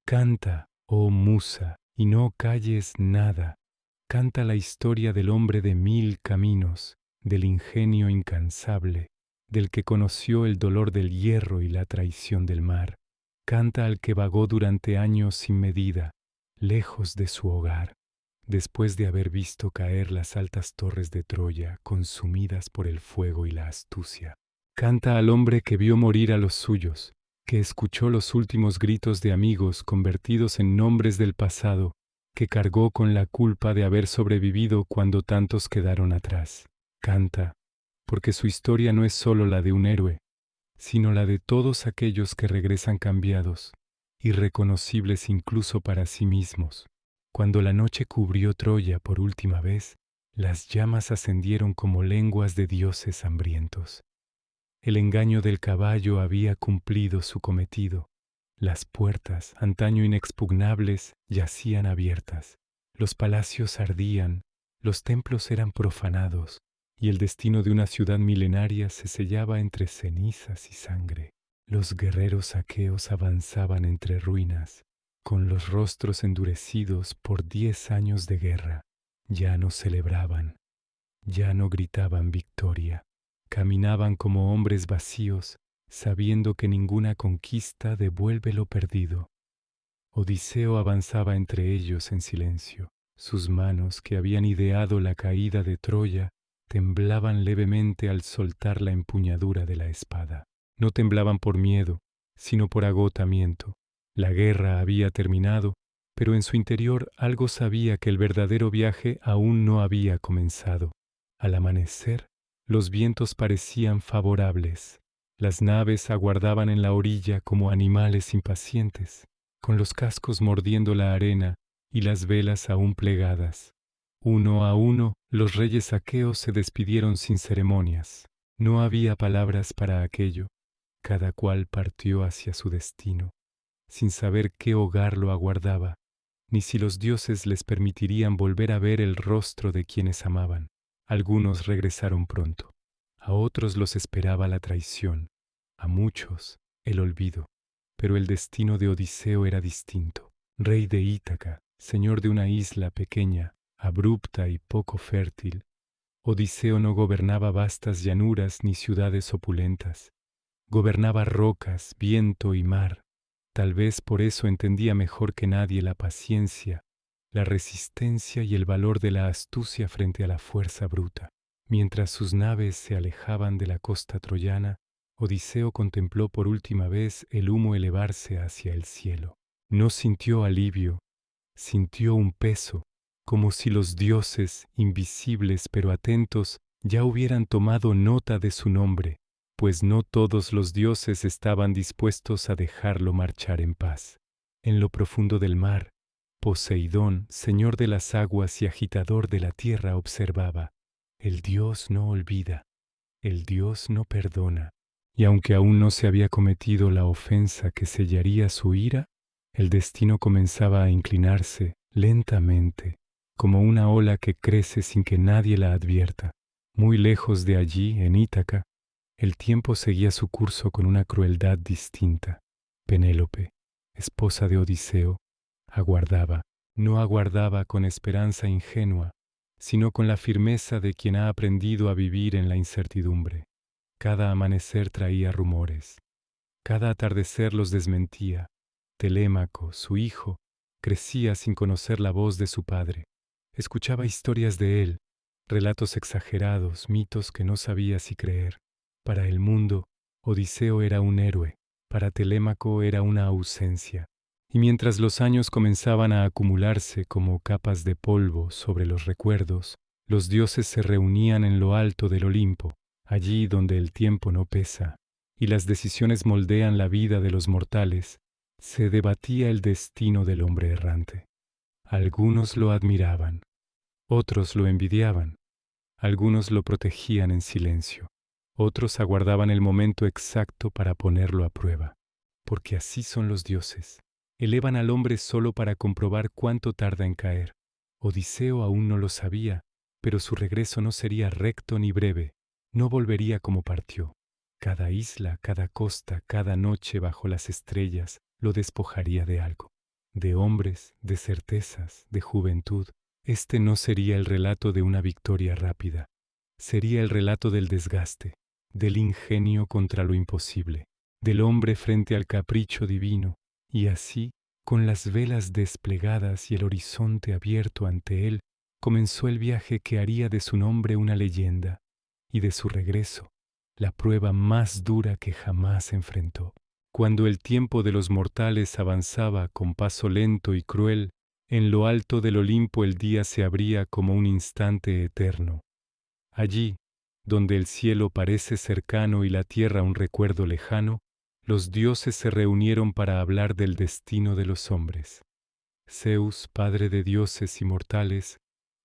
Canta, oh musa, y no calles nada. Canta la historia del hombre de 1000 caminos, del ingenio incansable, del que conoció el dolor del hierro y la traición del mar. Canta al que vagó durante años sin medida, lejos de su hogar, después de haber visto caer las altas torres de Troya, consumidas por el fuego y la astucia. Canta al hombre que vio morir a los suyos, que escuchó los últimos gritos de amigos convertidos en nombres del pasado, que cargó con la culpa de haber sobrevivido cuando tantos quedaron atrás. Canta, porque su historia no es solo la de un héroe, sino la de todos aquellos que regresan cambiados, irreconocibles incluso para sí mismos. Cuando la noche cubrió Troya por última vez, las llamas ascendieron como lenguas de dioses hambrientos. El engaño del caballo había cumplido su cometido. Las puertas, antaño inexpugnables, yacían abiertas. Los palacios ardían, los templos eran profanados, y el destino de una ciudad milenaria se sellaba entre cenizas y sangre. Los guerreros aqueos avanzaban entre ruinas, con los rostros endurecidos por 10 años de guerra. Ya no celebraban, ya no gritaban victoria. Caminaban como hombres vacíos, sabiendo que ninguna conquista devuelve lo perdido. Odiseo avanzaba entre ellos en silencio. Sus manos, que habían ideado la caída de Troya, temblaban levemente al soltar la empuñadura de la espada. No temblaban por miedo, sino por agotamiento. La guerra había terminado, pero en su interior algo sabía que el verdadero viaje aún no había comenzado. Al amanecer, los vientos parecían favorables. Las naves aguardaban en la orilla como animales impacientes, con los cascos mordiendo la arena y las velas aún plegadas. Uno a uno, los reyes aqueos se despidieron sin ceremonias. No había palabras para aquello. Cada cual partió hacia su destino, sin saber qué hogar lo aguardaba, ni si los dioses les permitirían volver a ver el rostro de quienes amaban. Algunos regresaron pronto, a otros los esperaba la traición, a muchos el olvido, pero el destino de Odiseo era distinto. Rey de Ítaca, señor de una isla pequeña, abrupta y poco fértil, Odiseo no gobernaba vastas llanuras ni ciudades opulentas. Gobernaba rocas, viento y mar. Tal vez por eso entendía mejor que nadie la paciencia, la resistencia y el valor de la astucia frente a la fuerza bruta. Mientras sus naves se alejaban de la costa troyana, Odiseo contempló por última vez el humo elevarse hacia el cielo. No sintió alivio, sintió un peso, como si los dioses, invisibles pero atentos, ya hubieran tomado nota de su nombre, pues no todos los dioses estaban dispuestos a dejarlo marchar en paz. En lo profundo del mar, Poseidón, señor de las aguas y agitador de la tierra, observaba: el dios no olvida, el dios no perdona. Y aunque aún no se había cometido la ofensa que sellaría su ira, el destino comenzaba a inclinarse lentamente, como una ola que crece sin que nadie la advierta. Muy lejos de allí, en Ítaca, el tiempo seguía su curso con una crueldad distinta. Penélope, esposa de Odiseo, aguardaba. No aguardaba con esperanza ingenua, sino con la firmeza de quien ha aprendido a vivir en la incertidumbre. Cada amanecer traía rumores. Cada atardecer los desmentía. Telémaco, su hijo, crecía sin conocer la voz de su padre. Escuchaba historias de él, relatos exagerados, mitos que no sabía si creer. Para el mundo, Odiseo era un héroe, para Telémaco era una ausencia. Y mientras los años comenzaban a acumularse como capas de polvo sobre los recuerdos, los dioses se reunían en lo alto del Olimpo, allí donde el tiempo no pesa, y las decisiones moldean la vida de los mortales, se debatía el destino del hombre errante. Algunos lo admiraban, otros lo envidiaban, algunos lo protegían en silencio, otros aguardaban el momento exacto para ponerlo a prueba, porque así son los dioses. Elevan al hombre solo para comprobar cuánto tarda en caer. Odiseo aún no lo sabía, pero su regreso no sería recto ni breve, no volvería como partió. Cada isla, cada costa, cada noche bajo las estrellas lo despojaría de algo. de hombres, de certezas, de juventud. Este no sería el relato de una victoria rápida. Sería el relato del desgaste, del ingenio contra lo imposible, del hombre frente al capricho divino, y así, con las velas desplegadas y el horizonte abierto ante él, comenzó el viaje que haría de su nombre una leyenda, y de su regreso, la prueba más dura que jamás enfrentó. Cuando el tiempo de los mortales avanzaba con paso lento y cruel, en lo alto del Olimpo el día se abría como un instante eterno. Allí, donde el cielo parece cercano y la tierra un recuerdo lejano, los dioses se reunieron para hablar del destino de los hombres. Zeus, padre de dioses inmortales,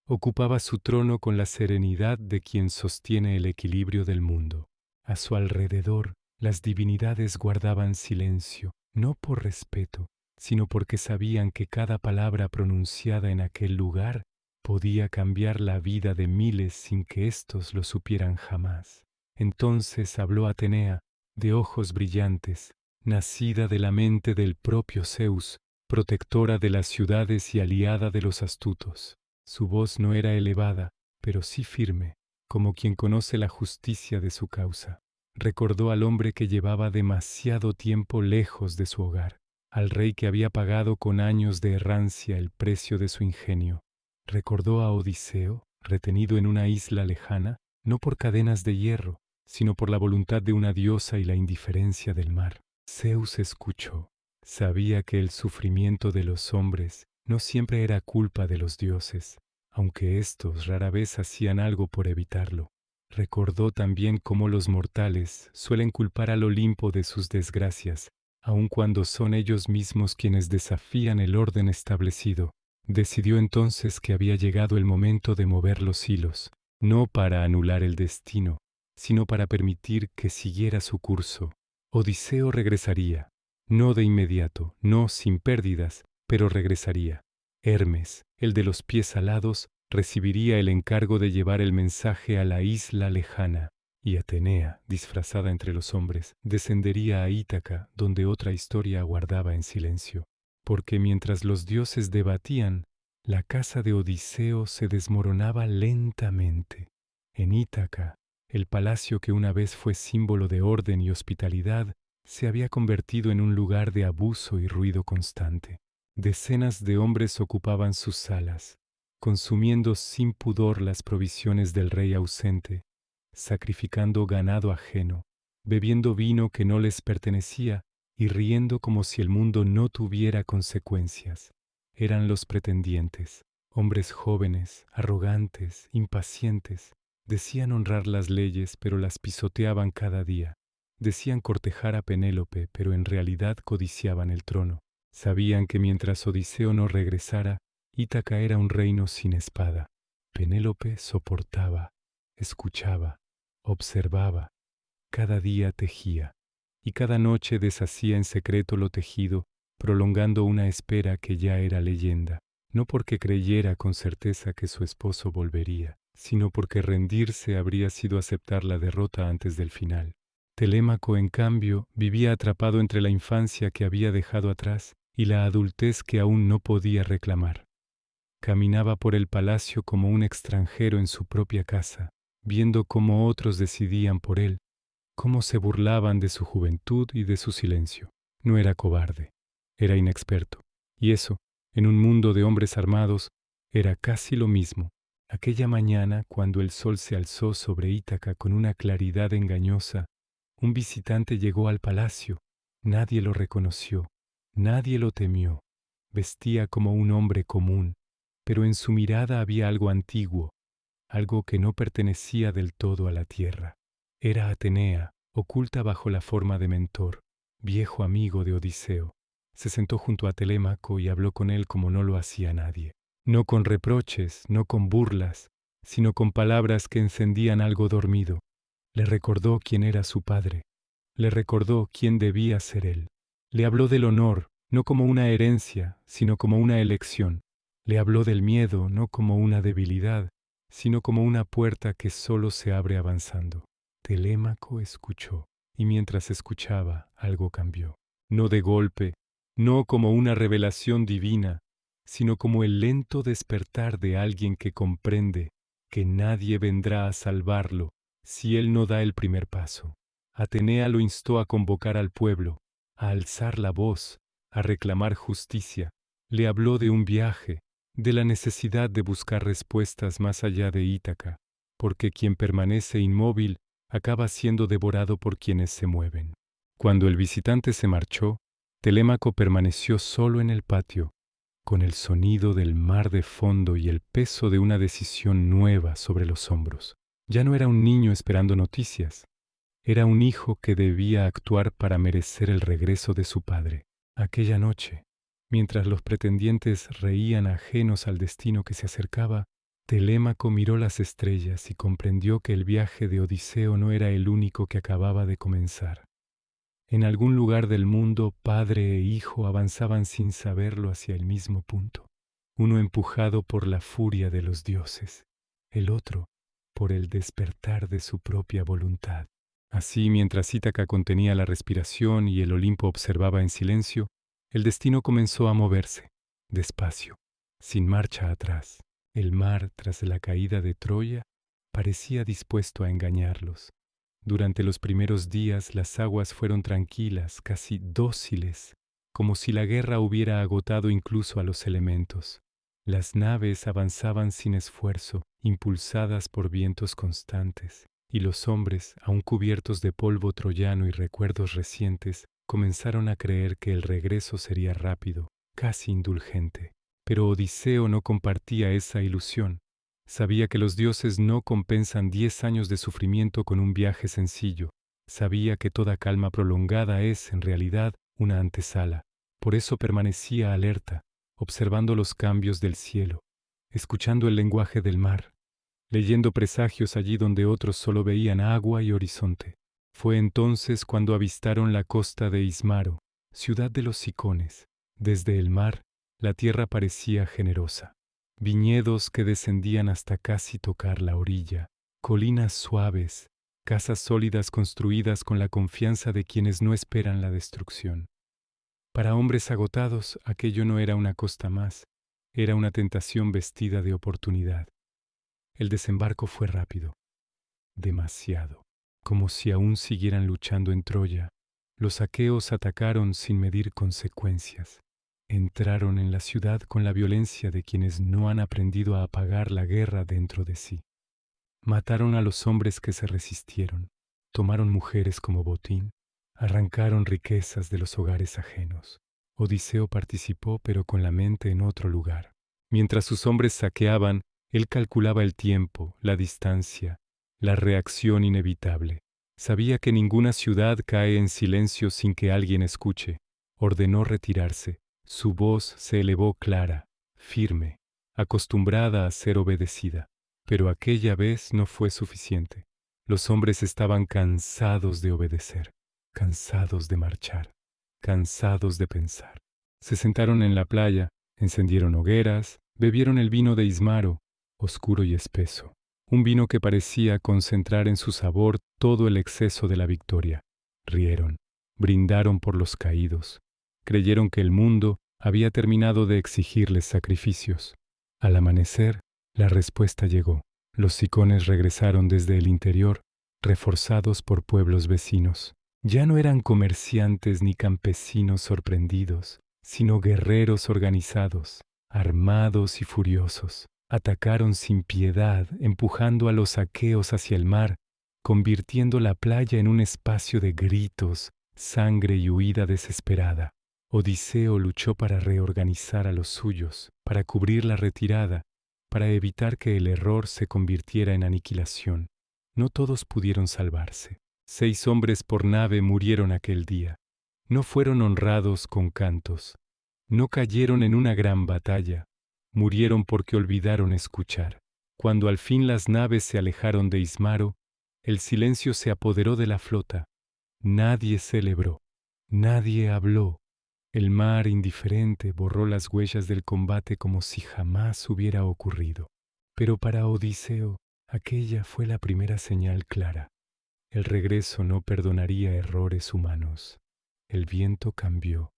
ocupaba su trono con la serenidad de quien sostiene el equilibrio del mundo. A su alrededor, las divinidades guardaban silencio, no por respeto, sino porque sabían que cada palabra pronunciada en aquel lugar podía cambiar la vida de miles sin que éstos lo supieran jamás. Entonces habló Atenea, de ojos brillantes, nacida de la mente del propio Zeus, protectora de las ciudades y aliada de los astutos. Su voz no era elevada, pero sí firme, como quien conoce la justicia de su causa. Recordó al hombre que llevaba demasiado tiempo lejos de su hogar, al rey que había pagado con años de errancia el precio de su ingenio. Recordó a Odiseo, retenido en una isla lejana, no por cadenas de hierro, sino por la voluntad de una diosa y la indiferencia del mar. Zeus escuchó. Sabía que el sufrimiento de los hombres no siempre era culpa de los dioses, aunque éstos rara vez hacían algo por evitarlo. Recordó también cómo los mortales suelen culpar al Olimpo de sus desgracias, aun cuando son ellos mismos quienes desafían el orden establecido. Decidió entonces que había llegado el momento de mover los hilos, no para anular el destino, sino para permitir que siguiera su curso. Odiseo regresaría, no de inmediato, no sin pérdidas, pero regresaría. Hermes, el de los pies alados, recibiría el encargo de llevar el mensaje a la isla lejana, y Atenea, disfrazada entre los hombres, descendería a Ítaca, donde otra historia aguardaba en silencio. Porque mientras los dioses debatían, la casa de Odiseo se desmoronaba lentamente. En Ítaca, el palacio que una vez fue símbolo de orden y hospitalidad, se había convertido en un lugar de abuso y ruido constante. Decenas de hombres ocupaban sus salas, consumiendo sin pudor las provisiones del rey ausente, sacrificando ganado ajeno, bebiendo vino que no les pertenecía y riendo como si el mundo no tuviera consecuencias. Eran los pretendientes, hombres jóvenes, arrogantes, impacientes. Decían honrar las leyes, pero las pisoteaban cada día. Decían cortejar a Penélope, pero en realidad codiciaban el trono. Sabían que mientras Odiseo no regresara, Ítaca era un reino sin espada. Penélope soportaba, escuchaba, observaba, cada día tejía, y cada noche deshacía en secreto lo tejido, prolongando una espera que ya era leyenda, no porque creyera con certeza que su esposo volvería, sino porque rendirse habría sido aceptar la derrota antes del final. Telémaco, en cambio, vivía atrapado entre la infancia que había dejado atrás y la adultez que aún no podía reclamar. Caminaba por el palacio como un extranjero en su propia casa, viendo cómo otros decidían por él, cómo se burlaban de su juventud y de su silencio. No era cobarde, era inexperto, y eso, en un mundo de hombres armados, era casi lo mismo. Aquella mañana, cuando el sol se alzó sobre Ítaca con una claridad engañosa, un visitante llegó al palacio. Nadie lo reconoció, nadie lo temió. Vestía como un hombre común, pero en su mirada había algo antiguo, algo que no pertenecía del todo a la tierra. Era Atenea, oculta bajo la forma de Mentor, viejo amigo de Odiseo. Se sentó junto a Telémaco y habló con él como no lo hacía nadie. No con reproches, no con burlas, sino con palabras que encendían algo dormido. Le recordó quién era su padre. Le recordó quién debía ser él. Le habló del honor, no como una herencia, sino como una elección. Le habló del miedo, no como una debilidad, sino como una puerta que solo se abre avanzando. Telémaco escuchó, y mientras escuchaba, algo cambió. No de golpe, no como una revelación divina, sino como el lento despertar de alguien que comprende que nadie vendrá a salvarlo si él no da el primer paso. Atenea lo instó a convocar al pueblo, a alzar la voz, a reclamar justicia. Le habló de un viaje, de la necesidad de buscar respuestas más allá de Ítaca, porque quien permanece inmóvil acaba siendo devorado por quienes se mueven. Cuando el visitante se marchó, Telémaco permaneció solo en el patio, con el sonido del mar de fondo y el peso de una decisión nueva sobre los hombros. Ya no era un niño esperando noticias, era un hijo que debía actuar para merecer el regreso de su padre. Aquella noche, mientras los pretendientes reían ajenos al destino que se acercaba, Telémaco miró las estrellas y comprendió que el viaje de Odiseo no era el único que acababa de comenzar. En algún lugar del mundo, padre e hijo avanzaban sin saberlo hacia el mismo punto, uno empujado por la furia de los dioses, el otro por el despertar de su propia voluntad. Así, mientras Ítaca contenía la respiración y el Olimpo observaba en silencio, el destino comenzó a moverse, despacio, sin marcha atrás. El mar, tras la caída de Troya, parecía dispuesto a engañarlos. Durante los primeros días las aguas fueron tranquilas, casi dóciles, como si la guerra hubiera agotado incluso a los elementos. Las naves avanzaban sin esfuerzo, impulsadas por vientos constantes, y los hombres, aún cubiertos de polvo troyano y recuerdos recientes, comenzaron a creer que el regreso sería rápido, casi indulgente. Pero Odiseo no compartía esa ilusión. Sabía que los dioses no compensan 10 años de sufrimiento con un viaje sencillo. Sabía que toda calma prolongada es, en realidad, una antesala. Por eso permanecía alerta, observando los cambios del cielo, escuchando el lenguaje del mar, leyendo presagios allí donde otros solo veían agua y horizonte. Fue entonces cuando avistaron la costa de Ismaro, ciudad de los Cicones. Desde el mar, la tierra parecía generosa. Viñedos que descendían hasta casi tocar la orilla, colinas suaves, casas sólidas construidas con la confianza de quienes no esperan la destrucción. Para hombres agotados, aquello no era una costa más, era una tentación vestida de oportunidad. El desembarco fue rápido, demasiado, como si aún siguieran luchando en Troya. Los aqueos atacaron sin medir consecuencias. Entraron en la ciudad con la violencia de quienes no han aprendido a apagar la guerra dentro de sí. Mataron a los hombres que se resistieron, tomaron mujeres como botín, arrancaron riquezas de los hogares ajenos. Odiseo participó, pero con la mente en otro lugar. Mientras sus hombres saqueaban, él calculaba el tiempo, la distancia, la reacción inevitable. Sabía que ninguna ciudad cae en silencio sin que alguien escuche. Ordenó retirarse. Su voz se elevó clara, firme, acostumbrada a ser obedecida. Pero aquella vez no fue suficiente. Los hombres estaban cansados de obedecer, cansados de marchar, cansados de pensar. Se sentaron en la playa, encendieron hogueras, bebieron el vino de Ismaro, oscuro y espeso, un vino que parecía concentrar en su sabor todo el exceso de la victoria. Rieron, brindaron por los caídos. Creyeron que el mundo había terminado de exigirles sacrificios. Al amanecer, la respuesta llegó. Los Cicones regresaron desde el interior, reforzados por pueblos vecinos. Ya no eran comerciantes ni campesinos sorprendidos, sino guerreros organizados, armados y furiosos. Atacaron sin piedad, empujando a los aqueos hacia el mar, convirtiendo la playa en un espacio de gritos, sangre y huida desesperada. Odiseo luchó para reorganizar a los suyos, para cubrir la retirada, para evitar que el error se convirtiera en aniquilación. No todos pudieron salvarse. 6 hombres por nave murieron aquel día. No fueron honrados con cantos. No cayeron en una gran batalla. Murieron porque olvidaron escuchar. Cuando al fin las naves se alejaron de Ismaro, el silencio se apoderó de la flota. Nadie celebró. Nadie habló. El mar, indiferente, borró las huellas del combate como si jamás hubiera ocurrido. Pero para Odiseo, aquella fue la primera señal clara. El regreso no perdonaría errores humanos. El viento cambió.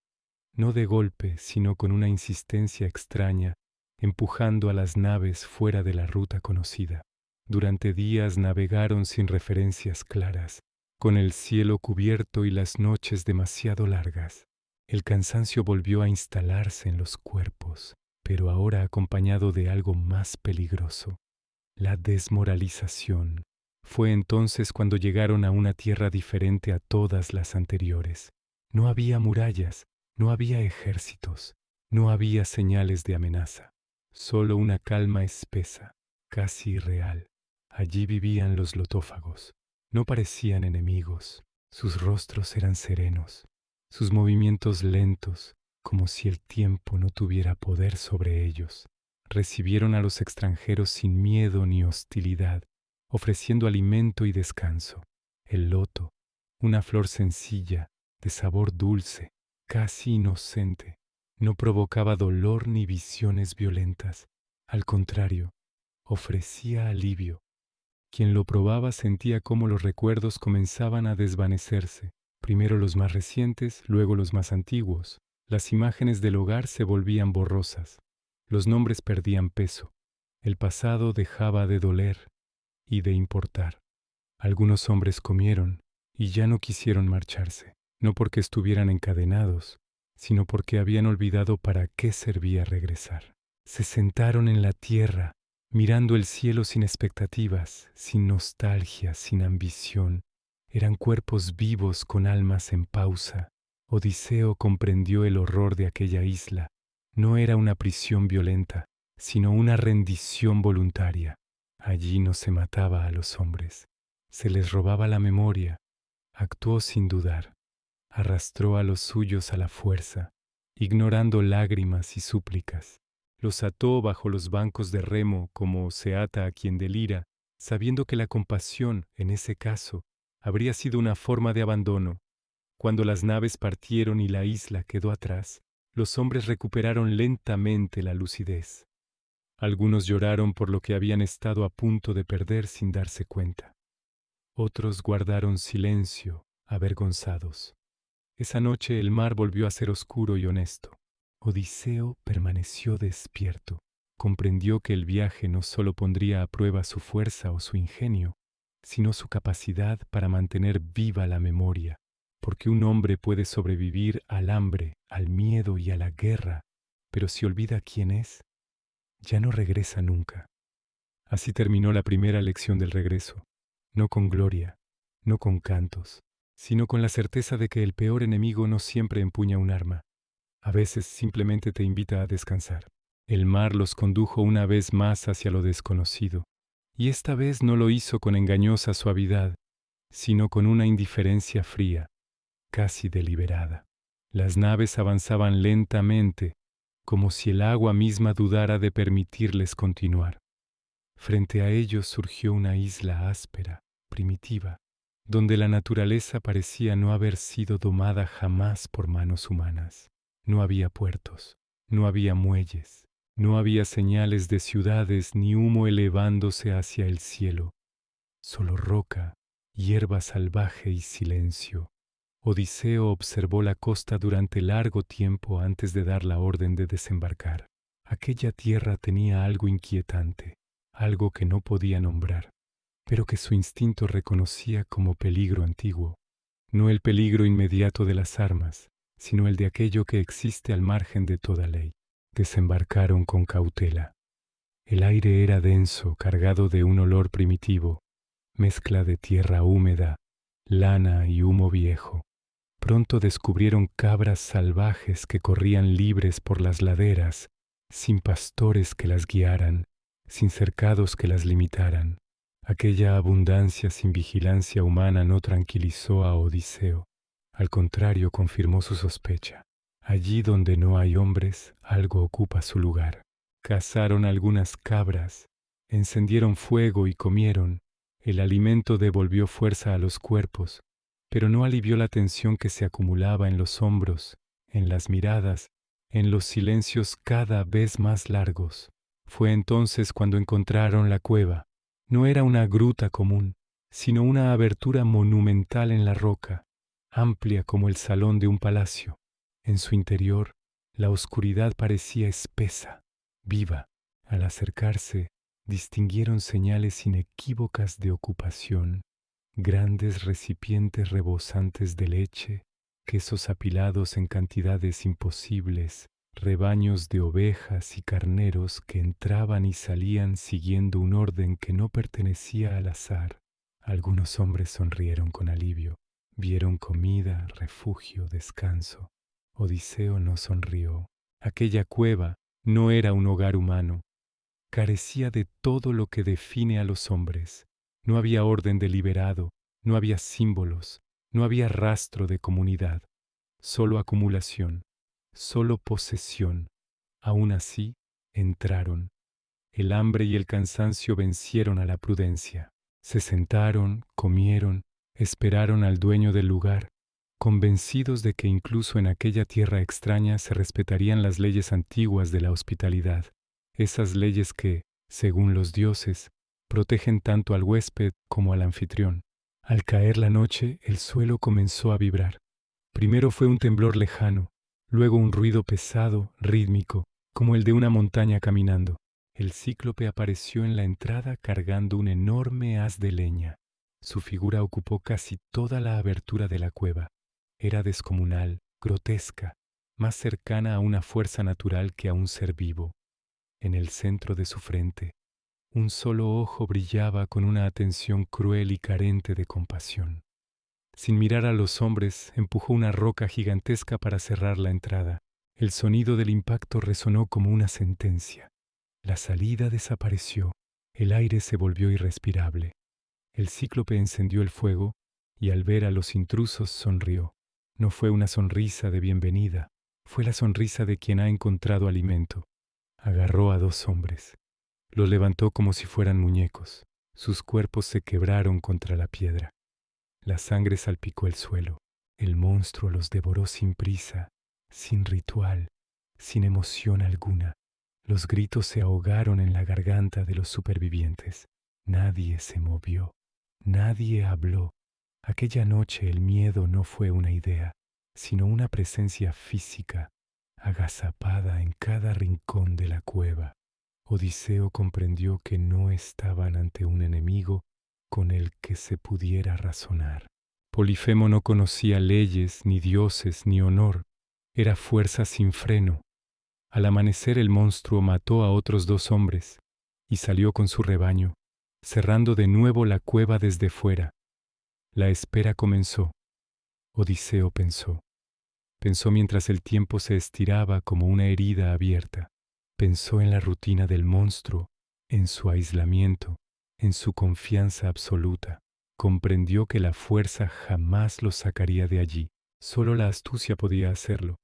no de golpe, sino con una insistencia extraña, empujando a las naves fuera de la ruta conocida. Durante días navegaron sin referencias claras, con el cielo cubierto y las noches demasiado largas. El cansancio volvió a instalarse en los cuerpos, pero ahora acompañado de algo más peligroso, la desmoralización. Fue entonces cuando llegaron a una tierra diferente a todas las anteriores. No había murallas, no había ejércitos, no había señales de amenaza, solo una calma espesa, casi irreal. Allí vivían los lotófagos. No parecían enemigos, sus rostros eran serenos, sus movimientos lentos, como si el tiempo no tuviera poder sobre ellos. Recibieron a los extranjeros sin miedo ni hostilidad, ofreciendo alimento y descanso. El loto, una flor sencilla, de sabor dulce, casi inocente, no provocaba dolor ni visiones violentas. Al contrario, ofrecía alivio. Quien lo probaba sentía cómo los recuerdos comenzaban a desvanecerse, primero los más recientes, luego los más antiguos. Las imágenes del hogar se volvían borrosas, los nombres perdían peso, el pasado dejaba de doler y de importar. Algunos hombres comieron y ya no quisieron marcharse, no porque estuvieran encadenados, sino porque habían olvidado para qué servía regresar. Se sentaron en la tierra, mirando el cielo sin expectativas, sin nostalgia, sin ambición. Eran cuerpos vivos con almas en pausa. Odiseo comprendió el horror de aquella isla. No era una prisión violenta, sino una rendición voluntaria. Allí no se mataba a los hombres, se les robaba la memoria. Actuó sin dudar, arrastró a los suyos a la fuerza, ignorando lágrimas y súplicas. Los ató bajo los bancos de remo como se ata a quien delira, sabiendo que la compasión, en ese caso, habría sido una forma de abandono. Cuando las naves partieron y la isla quedó atrás, los hombres recuperaron lentamente la lucidez. Algunos lloraron por lo que habían estado a punto de perder sin darse cuenta. Otros guardaron silencio, avergonzados. Esa noche el mar volvió a ser oscuro y honesto. Odiseo permaneció despierto. Comprendió que el viaje no solo pondría a prueba su fuerza o su ingenio, sino su capacidad para mantener viva la memoria, porque un hombre puede sobrevivir al hambre, al miedo y a la guerra, pero si olvida quién es, ya no regresa nunca. Así terminó la primera lección del regreso, no con gloria, no con cantos, sino con la certeza de que el peor enemigo no siempre empuña un arma. A veces simplemente te invita a descansar. El mar los condujo una vez más hacia lo desconocido, y esta vez no lo hizo con engañosa suavidad, sino con una indiferencia fría, casi deliberada. Las naves avanzaban lentamente, como si el agua misma dudara de permitirles continuar. Frente a ellos surgió una isla áspera, primitiva, donde la naturaleza parecía no haber sido domada jamás por manos humanas. No había puertos, no había muelles, no había señales de ciudades ni humo elevándose hacia el cielo. Solo roca, hierba salvaje y silencio. Odiseo observó la costa durante largo tiempo antes de dar la orden de desembarcar. Aquella tierra tenía algo inquietante, algo que no podía nombrar, pero que su instinto reconocía como peligro antiguo. No el peligro inmediato de las armas, sino el de aquello que existe al margen de toda ley. Desembarcaron con cautela. El aire era denso, cargado de un olor primitivo, mezcla de tierra húmeda, lana y humo viejo. Pronto descubrieron cabras salvajes que corrían libres por las laderas, sin pastores que las guiaran, sin cercados que las limitaran. Aquella abundancia sin vigilancia humana no tranquilizó a Odiseo. Al contrario, confirmó su sospecha. Allí donde no hay hombres, algo ocupa su lugar. Cazaron algunas cabras, encendieron fuego y comieron. El alimento devolvió fuerza a los cuerpos, pero no alivió la tensión que se acumulaba en los hombros, en las miradas, en los silencios cada vez más largos. Fue entonces cuando encontraron la cueva. No era una gruta común, sino una abertura monumental en la roca, amplia como el salón de un palacio. En su interior, la oscuridad parecía espesa, viva. Al acercarse, distinguieron señales inequívocas de ocupación, grandes recipientes rebosantes de leche, quesos apilados en cantidades imposibles, rebaños de ovejas y carneros que entraban y salían siguiendo un orden que no pertenecía al azar. Algunos hombres sonrieron con alivio, vieron comida, refugio, descanso. Odiseo no sonrió. Aquella cueva no era un hogar humano. Carecía de todo lo que define a los hombres. No había orden deliberado, no había símbolos, no había rastro de comunidad. Solo acumulación, solo posesión. Aún así, entraron. El hambre y el cansancio vencieron a la prudencia. Se sentaron, comieron, esperaron al dueño del lugar, convencidos de que incluso en aquella tierra extraña se respetarían las leyes antiguas de la hospitalidad, esas leyes que, según los dioses, protegen tanto al huésped como al anfitrión. Al caer la noche, el suelo comenzó a vibrar. Primero fue un temblor lejano, luego un ruido pesado, rítmico, como el de una montaña caminando. El cíclope apareció en la entrada cargando un enorme haz de leña. Su figura ocupó casi toda la abertura de la cueva. Era descomunal, grotesca, más cercana a una fuerza natural que a un ser vivo. En el centro de su frente, un solo ojo brillaba con una atención cruel y carente de compasión. Sin mirar a los hombres, empujó una roca gigantesca para cerrar la entrada. El sonido del impacto resonó como una sentencia. La salida desapareció, el aire se volvió irrespirable. El cíclope encendió el fuego y al ver a los intrusos sonrió. No fue una sonrisa de bienvenida, fue la sonrisa de quien ha encontrado alimento. Agarró a dos hombres. Los levantó como si fueran muñecos. Sus cuerpos se quebraron contra la piedra. La sangre salpicó el suelo. El monstruo los devoró sin prisa, sin ritual, sin emoción alguna. Los gritos se ahogaron en la garganta de los supervivientes. Nadie se movió, nadie habló. Aquella noche el miedo no fue una idea, sino una presencia física, agazapada en cada rincón de la cueva. Odiseo comprendió que no estaban ante un enemigo con el que se pudiera razonar. Polifemo no conocía leyes, ni dioses, ni honor. Era fuerza sin freno. Al amanecer el monstruo mató a otros dos hombres y salió con su rebaño, cerrando de nuevo la cueva desde fuera. La espera comenzó. Odiseo pensó. Pensó mientras el tiempo se estiraba como una herida abierta. Pensó en la rutina del monstruo, en su aislamiento, en su confianza absoluta. Comprendió que la fuerza jamás lo sacaría de allí. Solo la astucia podía hacerlo.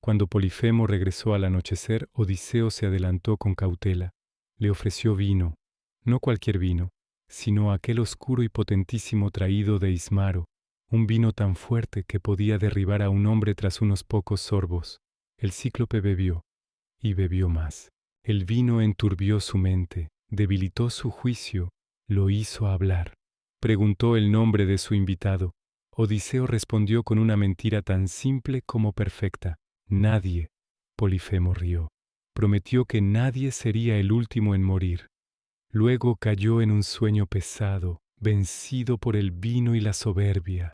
Cuando Polifemo regresó al anochecer, Odiseo se adelantó con cautela. Le ofreció vino, no cualquier vino, sino aquel oscuro y potentísimo traído de Ismaro, un vino tan fuerte que podía derribar a un hombre tras unos pocos sorbos. El cíclope bebió, y bebió más. El vino enturbió su mente, debilitó su juicio, lo hizo hablar. Preguntó el nombre de su invitado. Odiseo respondió con una mentira tan simple como perfecta. Nadie. Polifemo rió. Prometió que nadie sería el último en morir. Luego cayó en un sueño pesado, vencido por el vino y la soberbia.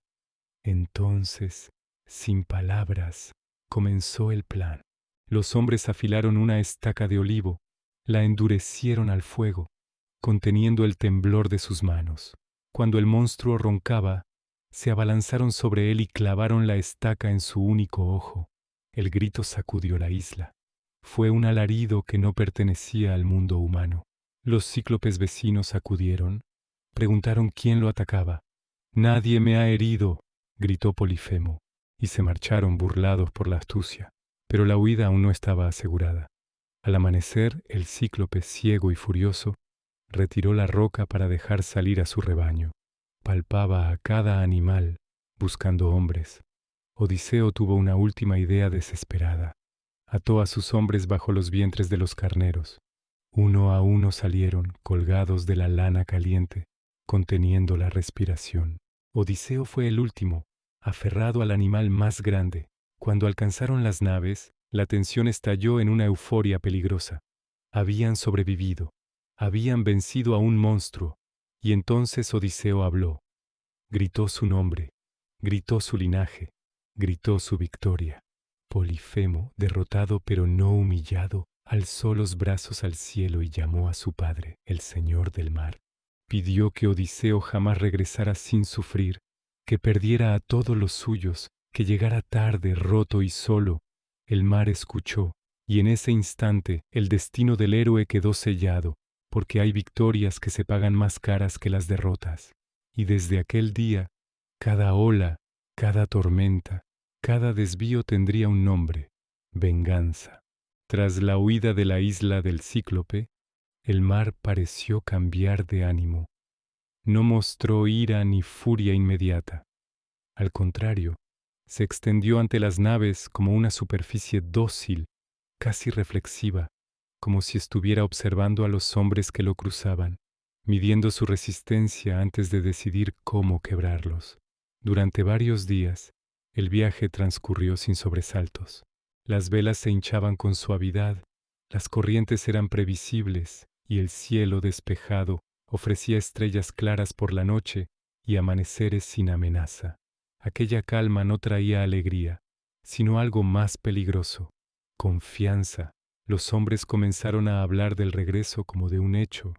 Entonces, sin palabras, comenzó el plan. Los hombres afilaron una estaca de olivo, la endurecieron al fuego, conteniendo el temblor de sus manos. Cuando el monstruo roncaba, se abalanzaron sobre él y clavaron la estaca en su único ojo. El grito sacudió la isla. Fue un alarido que no pertenecía al mundo humano. Los cíclopes vecinos acudieron, preguntaron quién lo atacaba. «Nadie me ha herido», gritó Polifemo, y se marcharon burlados por la astucia. Pero la huida aún no estaba asegurada. Al amanecer, el cíclope, ciego y furioso, retiró la roca para dejar salir a su rebaño. Palpaba a cada animal, buscando hombres. Odiseo tuvo una última idea desesperada. Ató a sus hombres bajo los vientres de los carneros. Uno a uno salieron, colgados de la lana caliente, conteniendo la respiración. Odiseo fue el último, aferrado al animal más grande. Cuando alcanzaron las naves, la tensión estalló en una euforia peligrosa. Habían sobrevivido, habían vencido a un monstruo, y entonces Odiseo habló. Gritó su nombre, gritó su linaje, gritó su victoria. Polifemo, derrotado pero no humillado, alzó los brazos al cielo y llamó a su padre, el señor del mar. Pidió que Odiseo jamás regresara sin sufrir, que perdiera a todos los suyos, que llegara tarde, roto y solo. El mar escuchó, y en ese instante el destino del héroe quedó sellado, porque hay victorias que se pagan más caras que las derrotas. Y desde aquel día, cada ola, cada tormenta, cada desvío tendría un nombre: venganza. Tras la huida de la isla del Cíclope, el mar pareció cambiar de ánimo. No mostró ira ni furia inmediata. Al contrario, se extendió ante las naves como una superficie dócil, casi reflexiva, como si estuviera observando a los hombres que lo cruzaban, midiendo su resistencia antes de decidir cómo quebrarlos. Durante varios días, el viaje transcurrió sin sobresaltos. Las velas se hinchaban con suavidad, las corrientes eran previsibles y el cielo despejado ofrecía estrellas claras por la noche y amaneceres sin amenaza. Aquella calma no traía alegría, sino algo más peligroso: confianza. Los hombres comenzaron a hablar del regreso como de un hecho,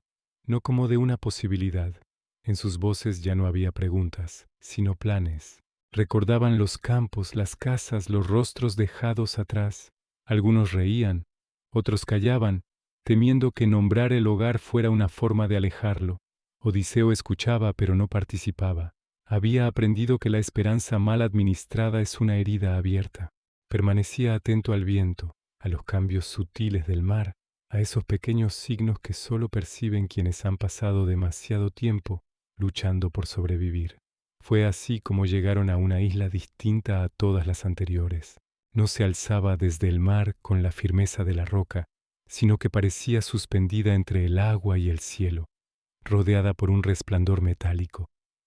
no como de una posibilidad. En sus voces ya no había preguntas, sino planes. Recordaban los campos, las casas, los rostros dejados atrás. Algunos reían, otros callaban, temiendo que nombrar el hogar fuera una forma de alejarlo. Odiseo escuchaba, pero no participaba. Había aprendido que la esperanza mal administrada es una herida abierta. Permanecía atento al viento, a los cambios sutiles del mar, a esos pequeños signos que solo perciben quienes han pasado demasiado tiempo luchando por sobrevivir. Fue así como llegaron a una isla distinta a todas las anteriores. No se alzaba desde el mar con la firmeza de la roca, sino que parecía suspendida entre el agua y el cielo, rodeada por un resplandor metálico,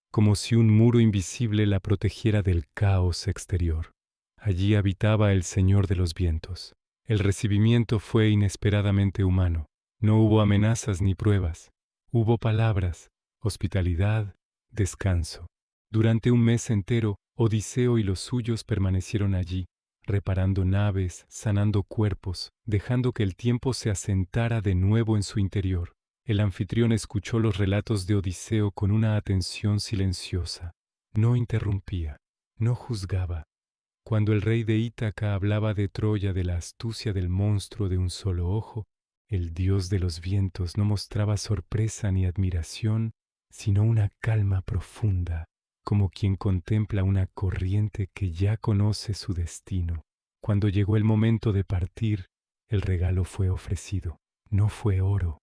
como si un muro invisible la protegiera del caos exterior. Allí habitaba el Señor de los vientos. El recibimiento fue inesperadamente humano. No hubo amenazas ni pruebas. Hubo palabras, hospitalidad, descanso. Durante un mes entero, Odiseo y los suyos permanecieron allí, reparando naves, sanando cuerpos, dejando que el tiempo se asentara de nuevo en su interior. El anfitrión escuchó los relatos de Odiseo con una atención silenciosa. No interrumpía, no juzgaba. Cuando el rey de Ítaca hablaba de Troya, de la astucia del monstruo de un solo ojo, el dios de los vientos no mostraba sorpresa ni admiración, sino una calma profunda, como quien contempla una corriente que ya conoce su destino. Cuando llegó el momento de partir, el regalo fue ofrecido. No fue oro,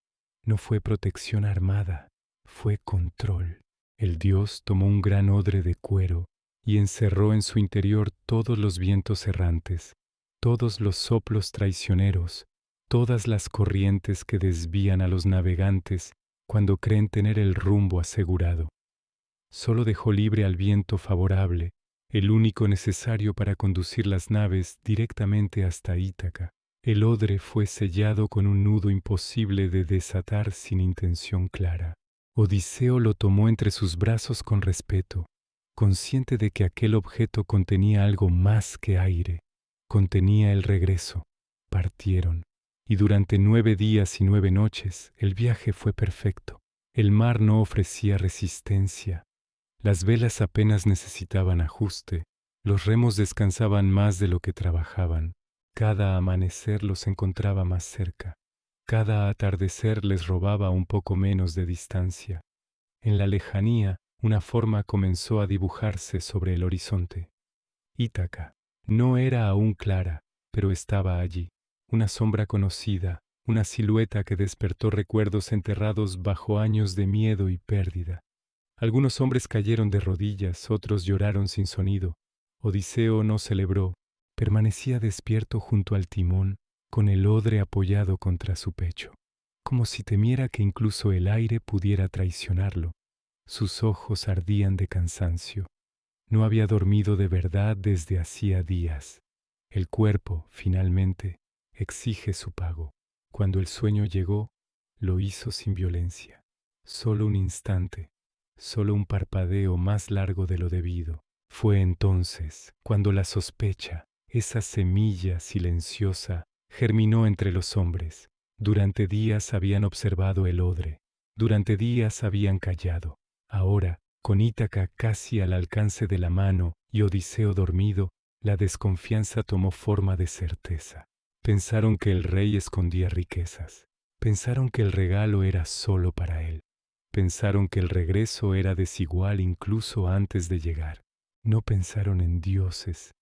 no fue protección armada, fue control. El dios tomó un gran odre de cuero y encerró en su interior todos los vientos errantes, todos los soplos traicioneros, todas las corrientes que desvían a los navegantes cuando creen tener el rumbo asegurado. Solo dejó libre al viento favorable, el único necesario para conducir las naves directamente hasta Ítaca. El odre fue sellado con un nudo imposible de desatar sin intención clara. Odiseo lo tomó entre sus brazos con respeto, consciente de que aquel objeto contenía algo más que aire, contenía el regreso. Partieron, y durante 9 días y 9 noches el viaje fue perfecto. El mar no ofrecía resistencia, las velas apenas necesitaban ajuste, los remos descansaban más de lo que trabajaban. Cada amanecer los encontraba más cerca, cada atardecer les robaba un poco menos de distancia. En la lejanía, una forma comenzó a dibujarse sobre el horizonte. Ítaca. No era aún clara, pero estaba allí, una sombra conocida, una silueta que despertó recuerdos enterrados bajo años de miedo y pérdida. Algunos hombres cayeron de rodillas, otros lloraron sin sonido. Odiseo no celebró, permanecía despierto junto al timón, con el odre apoyado contra su pecho, como si temiera que incluso el aire pudiera traicionarlo. Sus ojos ardían de cansancio. No había dormido de verdad desde hacía días. El cuerpo, finalmente, exige su pago. Cuando el sueño llegó, lo hizo sin violencia. Solo un instante, solo un parpadeo más largo de lo debido. Fue entonces cuando la sospecha, esa semilla silenciosa, germinó entre los hombres. Durante días habían observado el odre. Durante días habían callado. Ahora, con Ítaca casi al alcance de la mano y Odiseo dormido, la desconfianza tomó forma de certeza. Pensaron que el rey escondía riquezas. Pensaron que el regalo era solo para él. Pensaron que el regreso era desigual incluso antes de llegar. No pensaron en dioses.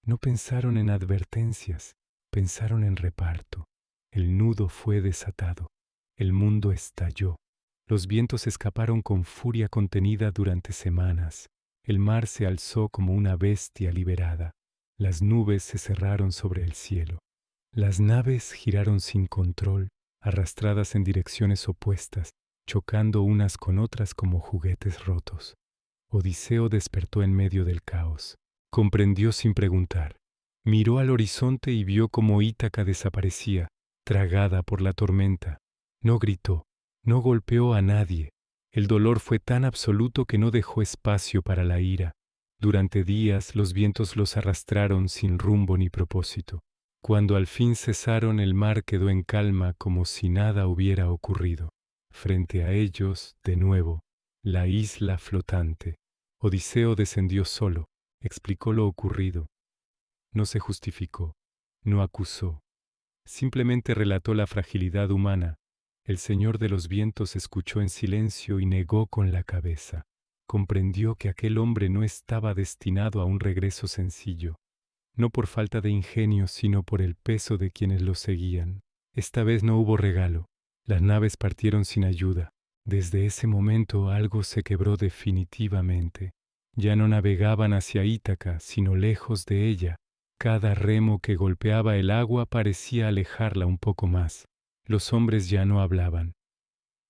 No pensaron en advertencias. Pensaron en reparto. El nudo fue desatado. El mundo estalló. Los vientos escaparon con furia contenida durante semanas. El mar se alzó como una bestia liberada. Las nubes se cerraron sobre el cielo. Las naves giraron sin control, arrastradas en direcciones opuestas, chocando unas con otras como juguetes rotos. Odiseo despertó en medio del caos. Comprendió sin preguntar. Miró al horizonte y vio cómo Ítaca desaparecía, tragada por la tormenta. No gritó, no golpeó a nadie. El dolor fue tan absoluto que no dejó espacio para la ira. Durante días los vientos los arrastraron sin rumbo ni propósito. Cuando al fin cesaron, el mar quedó en calma como si nada hubiera ocurrido. Frente a ellos, de nuevo, la isla flotante. Odiseo descendió solo, explicó lo ocurrido. No se justificó, no acusó. Simplemente relató la fragilidad humana. El Señor de los Vientos escuchó en silencio y negó con la cabeza. Comprendió que aquel hombre no estaba destinado a un regreso sencillo, no por falta de ingenio, sino por el peso de quienes lo seguían. Esta vez no hubo regalo. Las naves partieron sin ayuda. Desde ese momento algo se quebró definitivamente. Ya no navegaban hacia Ítaca, sino lejos de ella. Cada remo que golpeaba el agua parecía alejarla un poco más. Los hombres ya no hablaban.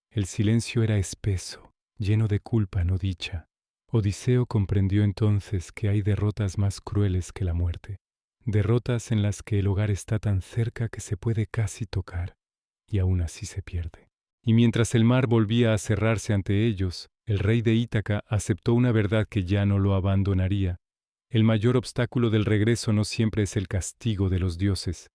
El silencio era espeso, lleno de culpa no dicha. Odiseo comprendió entonces que hay derrotas más crueles que la muerte. Derrotas en las que el hogar está tan cerca que se puede casi tocar, y aún así se pierde. Y mientras el mar volvía a cerrarse ante ellos, el rey de Ítaca aceptó una verdad que ya no lo abandonaría. El mayor obstáculo del regreso no siempre es el castigo de los dioses.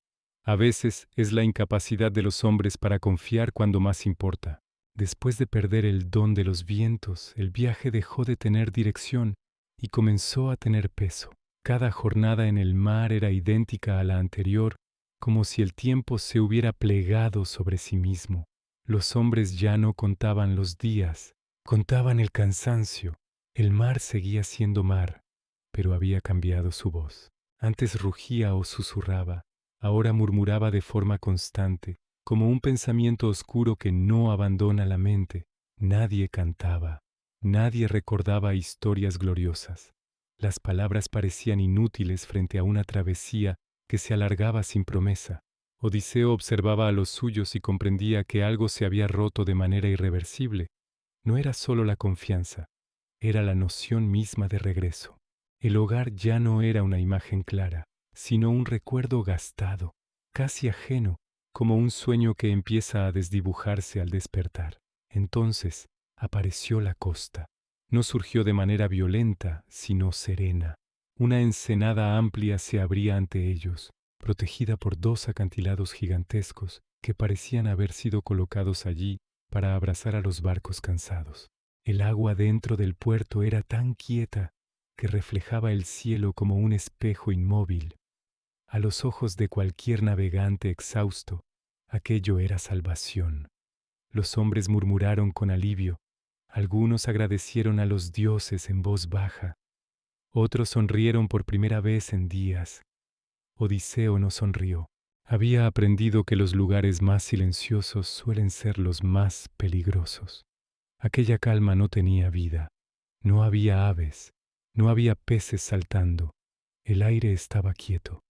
A veces es la incapacidad de los hombres para confiar cuando más importa. Después de perder el don de los vientos, el viaje dejó de tener dirección y comenzó a tener peso. Cada jornada en el mar era idéntica a la anterior, como si el tiempo se hubiera plegado sobre sí mismo. Los hombres ya no contaban los días, contaban el cansancio. El mar seguía siendo mar, pero había cambiado su voz. Antes rugía o susurraba, ahora murmuraba de forma constante, como un pensamiento oscuro que no abandona la mente. Nadie cantaba, nadie recordaba historias gloriosas. Las palabras parecían inútiles frente a una travesía que se alargaba sin promesa. Odiseo observaba a los suyos y comprendía que algo se había roto de manera irreversible. No era solo la confianza, era la noción misma de regreso. El hogar ya no era una imagen clara, sino un recuerdo gastado, casi ajeno, como un sueño que empieza a desdibujarse al despertar. Entonces apareció la costa. No surgió de manera violenta, sino serena. Una ensenada amplia se abría ante ellos, protegida por dos acantilados gigantescos que parecían haber sido colocados allí para abrazar a los barcos cansados. El agua dentro del puerto era tan quieta que reflejaba el cielo como un espejo inmóvil. A los ojos de cualquier navegante exhausto, aquello era salvación. Los hombres murmuraron con alivio. Algunos agradecieron a los dioses en voz baja. Otros sonrieron por primera vez en días. Odiseo no sonrió. Había aprendido que los lugares más silenciosos suelen ser los más peligrosos. Aquella calma no tenía vida. No había aves, no había peces saltando. El aire estaba quieto,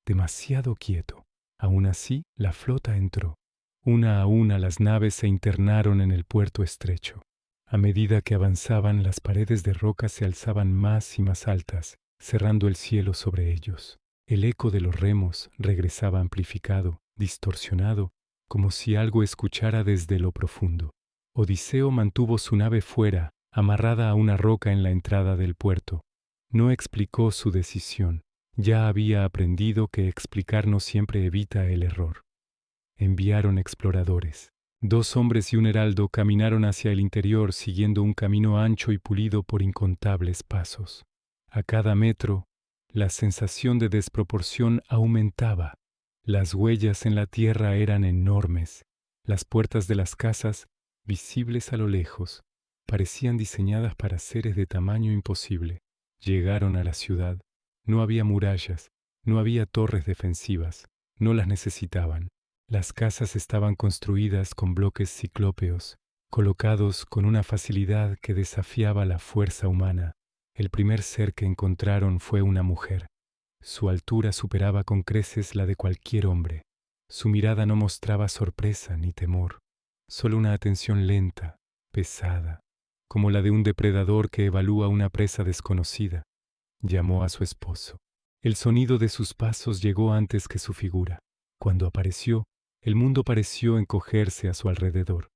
demasiado quieto. Aún así, la flota entró. Una a una las naves se internaron en el puerto estrecho. A medida que avanzaban, las paredes de roca se alzaban más y más altas, cerrando el cielo sobre ellos. El eco de los remos regresaba amplificado, distorsionado, como si algo escuchara desde lo profundo. Odiseo mantuvo su nave fuera, amarrada a una roca en la entrada del puerto. No explicó su decisión. Ya había aprendido que explicar no siempre evita el error. Enviaron exploradores. 2 hombres y un heraldo caminaron hacia el interior siguiendo un camino ancho y pulido por incontables pasos. A cada metro, la sensación de desproporción aumentaba. Las huellas en la tierra eran enormes. Las puertas de las casas, visibles a lo lejos, parecían diseñadas para seres de tamaño imposible. Llegaron a la ciudad. No había murallas, no había torres defensivas. No las necesitaban. Las casas estaban construidas con bloques ciclópeos, colocados con una facilidad que desafiaba la fuerza humana. El primer ser que encontraron fue una mujer. Su altura superaba con creces la de cualquier hombre. Su mirada no mostraba sorpresa ni temor, solo una atención lenta, pesada, como la de un depredador que evalúa una presa desconocida. Llamó a su esposo. El sonido de sus pasos llegó antes que su figura. Cuando apareció, el mundo pareció encogerse a su alrededor.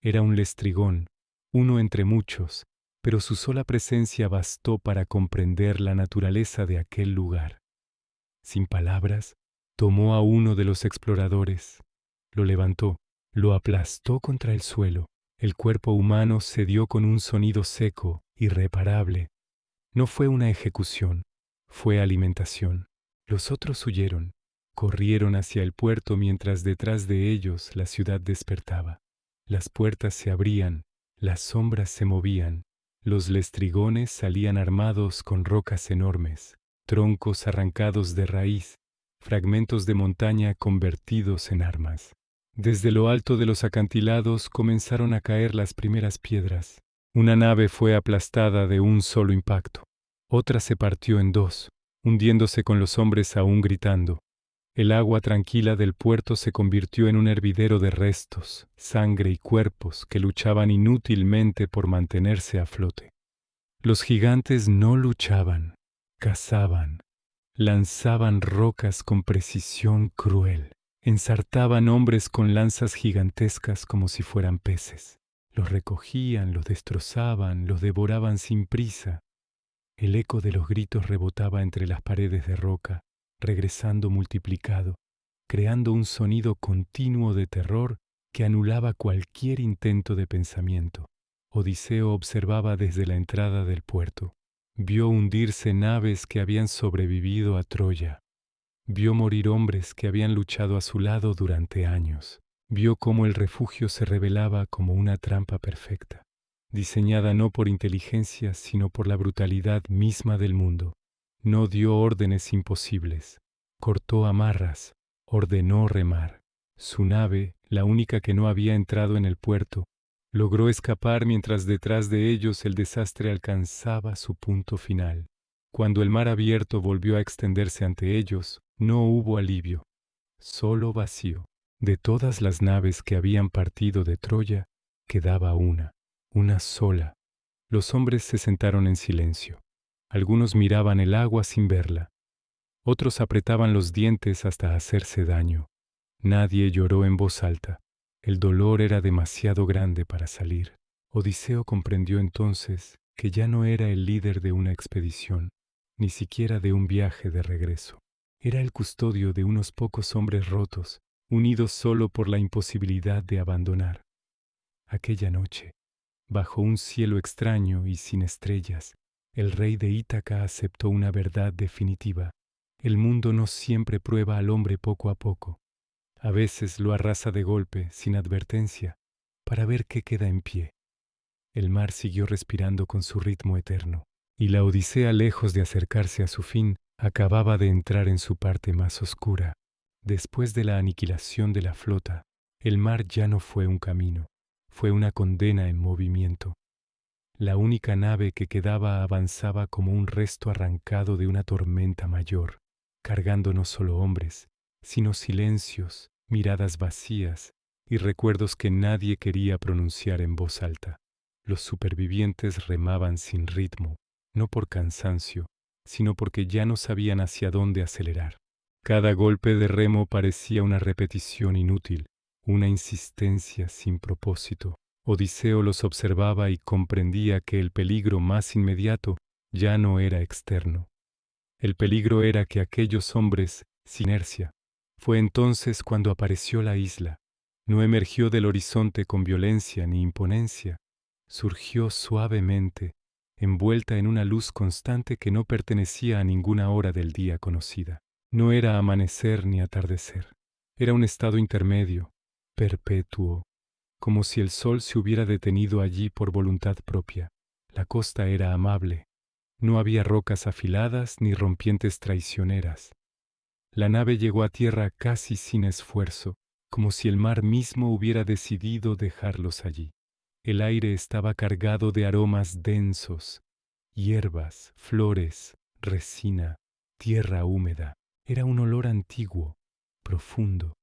Era un lestrigón, uno entre muchos, pero su sola presencia bastó para comprender la naturaleza de aquel lugar. Sin palabras, tomó a uno de los exploradores, lo levantó, lo aplastó contra el suelo. El cuerpo humano cedió con un sonido seco, irreparable. No fue una ejecución, fue alimentación. Los otros huyeron. Corrieron hacia el puerto mientras detrás de ellos la ciudad despertaba. Las puertas se abrían, las sombras se movían, los lestrigones salían armados con rocas enormes, troncos arrancados de raíz, fragmentos de montaña convertidos en armas. Desde lo alto de los acantilados comenzaron a caer las primeras piedras. Una nave fue aplastada de un solo impacto. Otra se partió en 2, hundiéndose con los hombres aún gritando. El agua tranquila del puerto se convirtió en un hervidero de restos, sangre y cuerpos que luchaban inútilmente por mantenerse a flote. Los gigantes no luchaban, cazaban, lanzaban rocas con precisión cruel, ensartaban hombres con lanzas gigantescas como si fueran peces. Los recogían, los destrozaban, los devoraban sin prisa. El eco de los gritos rebotaba entre las paredes de roca, regresando multiplicado, creando un sonido continuo de terror que anulaba cualquier intento de pensamiento. Odiseo observaba desde la entrada del puerto. Vio hundirse naves que habían sobrevivido a Troya. Vio morir hombres que habían luchado a su lado durante años. Vio cómo el refugio se revelaba como una trampa perfecta, diseñada no por inteligencia, sino por la brutalidad misma del mundo. No dio órdenes imposibles, cortó amarras, ordenó remar. Su nave, la única que no había entrado en el puerto, logró escapar mientras detrás de ellos el desastre alcanzaba su punto final. Cuando el mar abierto volvió a extenderse ante ellos, no hubo alivio, solo vacío. De todas las naves que habían partido de Troya, quedaba una sola. Los hombres se sentaron en silencio. Algunos miraban el agua sin verla. Otros apretaban los dientes hasta hacerse daño. Nadie lloró en voz alta. El dolor era demasiado grande para salir. Odiseo comprendió entonces que ya no era el líder de una expedición, ni siquiera de un viaje de regreso. Era el custodio de unos pocos hombres rotos, unidos solo por la imposibilidad de abandonar. Aquella noche, bajo un cielo extraño y sin estrellas, el rey de Ítaca aceptó una verdad definitiva. El mundo no siempre prueba al hombre poco a poco. A veces lo arrasa de golpe, sin advertencia, para ver qué queda en pie. El mar siguió respirando con su ritmo eterno, y la Odisea, lejos de acercarse a su fin, acababa de entrar en su parte más oscura. Después de la aniquilación de la flota, el mar ya no fue un camino, fue una condena en movimiento. La única nave que quedaba avanzaba como un resto arrancado de una tormenta mayor, cargando no solo hombres, sino silencios, miradas vacías y recuerdos que nadie quería pronunciar en voz alta. Los supervivientes remaban sin ritmo, no por cansancio, sino porque ya no sabían hacia dónde acelerar. Cada golpe de remo parecía una repetición inútil, una insistencia sin propósito. Odiseo los observaba y comprendía que el peligro más inmediato ya no era externo. El peligro era que aquellos hombres, sin inercia. Fue entonces cuando apareció la isla. No emergió del horizonte con violencia ni imponencia. Surgió suavemente, envuelta en una luz constante que no pertenecía a ninguna hora del día conocida. No era amanecer ni atardecer. Era un estado intermedio, perpetuo, como si el sol se hubiera detenido allí por voluntad propia. La costa era amable. No había rocas afiladas ni rompientes traicioneras. La nave llegó a tierra casi sin esfuerzo, como si el mar mismo hubiera decidido dejarlos allí. El aire estaba cargado de aromas densos, hierbas, flores, resina, tierra húmeda. Era un olor antiguo, profundo,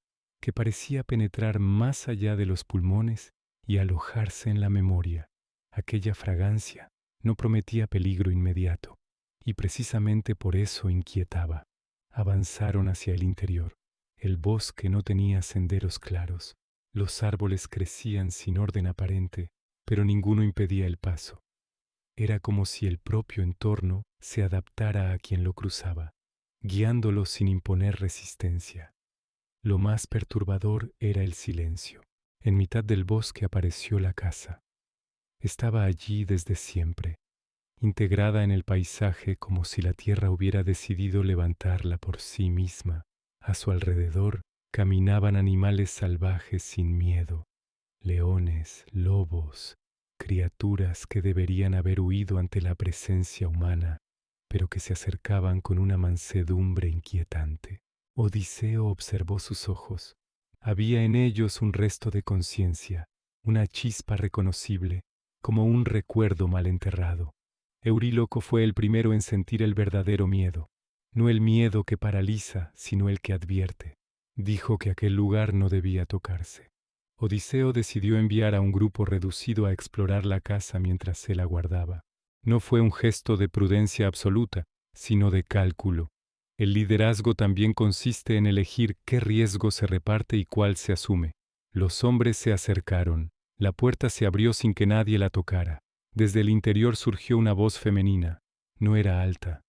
que parecía penetrar más allá de los pulmones y alojarse en la memoria. Aquella fragancia no prometía peligro inmediato, y precisamente por eso inquietaba. Avanzaron hacia el interior. El bosque no tenía senderos claros. Los árboles crecían sin orden aparente, pero ninguno impedía el paso. Era como si el propio entorno se adaptara a quien lo cruzaba, guiándolo sin imponer resistencia. Lo más perturbador era el silencio. En mitad del bosque apareció la casa. Estaba allí desde siempre, integrada en el paisaje como si la tierra hubiera decidido levantarla por sí misma. A su alrededor caminaban animales salvajes sin miedo, leones, lobos, criaturas que deberían haber huido ante la presencia humana, pero que se acercaban con una mansedumbre inquietante. Odiseo observó sus ojos. Había en ellos un resto de conciencia, una chispa reconocible, como un recuerdo mal enterrado. Euríloco fue el primero en sentir el verdadero miedo, no el miedo que paraliza, sino el que advierte. Dijo que aquel lugar no debía tocarse. Odiseo decidió enviar a un grupo reducido a explorar la casa mientras él aguardaba. No fue un gesto de prudencia absoluta, sino de cálculo. El liderazgo también consiste en elegir qué riesgo se reparte y cuál se asume. Los hombres se acercaron. La puerta se abrió sin que nadie la tocara. Desde el interior surgió una voz femenina. No era alta,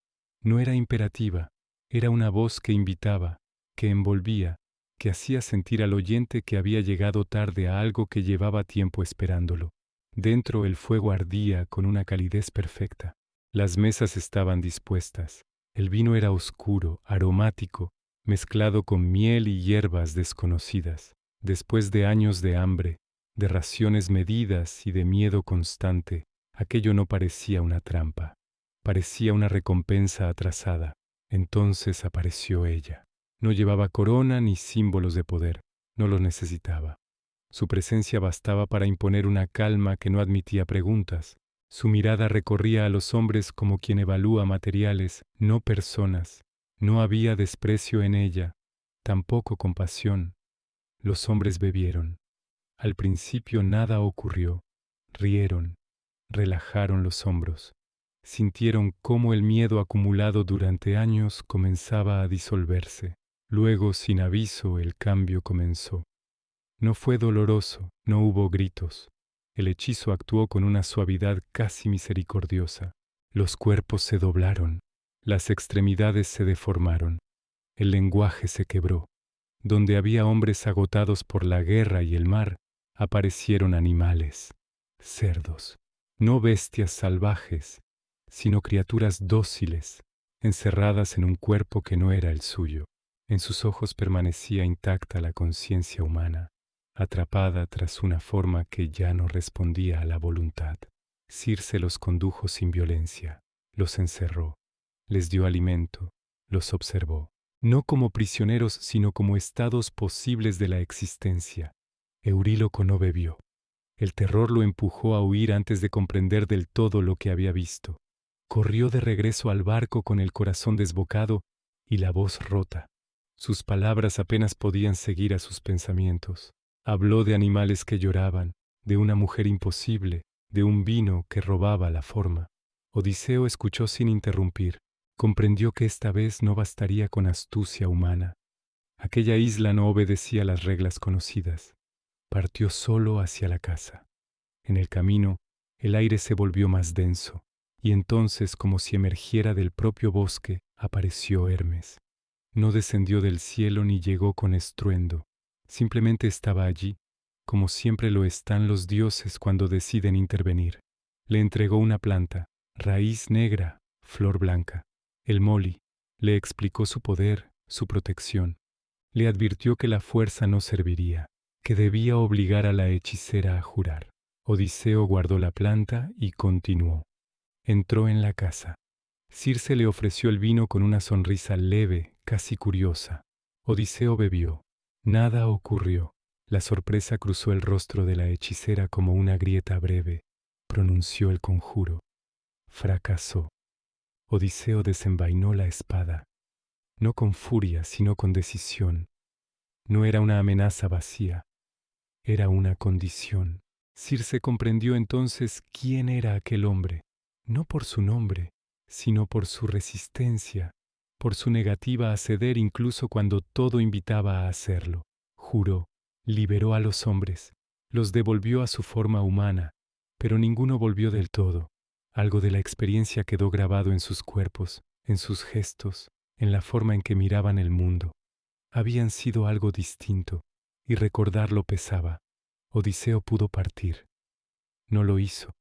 no era imperativa. Era una voz que invitaba, que envolvía, que hacía sentir al oyente que había llegado tarde a algo que llevaba tiempo esperándolo. Dentro el fuego ardía con una calidez perfecta. Las mesas estaban dispuestas. El vino era oscuro, aromático, mezclado con miel y hierbas desconocidas. Después de años de hambre, de raciones medidas y de miedo constante, aquello no parecía una trampa. Parecía una recompensa atrasada. Entonces apareció ella. No llevaba corona ni símbolos de poder. No los necesitaba. Su presencia bastaba para imponer una calma que no admitía preguntas. Su mirada recorría a los hombres como quien evalúa materiales, no personas. No había desprecio en ella, tampoco compasión. Los hombres bebieron. Al principio nada ocurrió. Rieron, relajaron los hombros. Sintieron cómo el miedo acumulado durante años comenzaba a disolverse. Luego, sin aviso, el cambio comenzó. No fue doloroso, no hubo gritos. El hechizo actuó con una suavidad casi misericordiosa. Los cuerpos se doblaron, las extremidades se deformaron, el lenguaje se quebró. Donde había hombres agotados por la guerra y el mar, aparecieron animales, cerdos, no bestias salvajes, sino criaturas dóciles, encerradas en un cuerpo que no era el suyo. En sus ojos permanecía intacta la conciencia humana, atrapada tras una forma que ya no respondía a la voluntad. Circe los condujo sin violencia, los encerró, les dio alimento, los observó, no como prisioneros sino como estados posibles de la existencia. Euríloco no bebió. El terror lo empujó a huir antes de comprender del todo lo que había visto. Corrió de regreso al barco con el corazón desbocado y la voz rota. Sus palabras apenas podían seguir a sus pensamientos. Habló de animales que lloraban, de una mujer imposible, de un vino que robaba la forma. Odiseo escuchó sin interrumpir. Comprendió que esta vez no bastaría con astucia humana. Aquella isla no obedecía las reglas conocidas. Partió solo hacia la casa. En el camino, el aire se volvió más denso, y entonces, como si emergiera del propio bosque, apareció Hermes. No descendió del cielo ni llegó con estruendo. Simplemente estaba allí, como siempre lo están los dioses cuando deciden intervenir. Le entregó una planta, raíz negra, flor blanca. El Moli le explicó su poder, su protección. Le advirtió que la fuerza no serviría, que debía obligar a la hechicera a jurar. Odiseo guardó la planta y continuó. Entró en la casa. Circe le ofreció el vino con una sonrisa leve, casi curiosa. Odiseo bebió. Nada ocurrió. La sorpresa cruzó el rostro de la hechicera como una grieta breve. Pronunció el conjuro. Fracasó. Odiseo desenvainó la espada. No con furia, sino con decisión. No era una amenaza vacía. Era una condición. Circe comprendió entonces quién era aquel hombre, no por su nombre, sino por su resistencia, por su negativa a ceder incluso cuando todo invitaba a hacerlo. Juró, liberó a los hombres, los devolvió a su forma humana, pero ninguno volvió del todo. Algo de la experiencia quedó grabado en sus cuerpos, en sus gestos, en la forma en que miraban el mundo. Habían sido algo distinto, y recordarlo pesaba. Odiseo pudo partir. No lo hizo.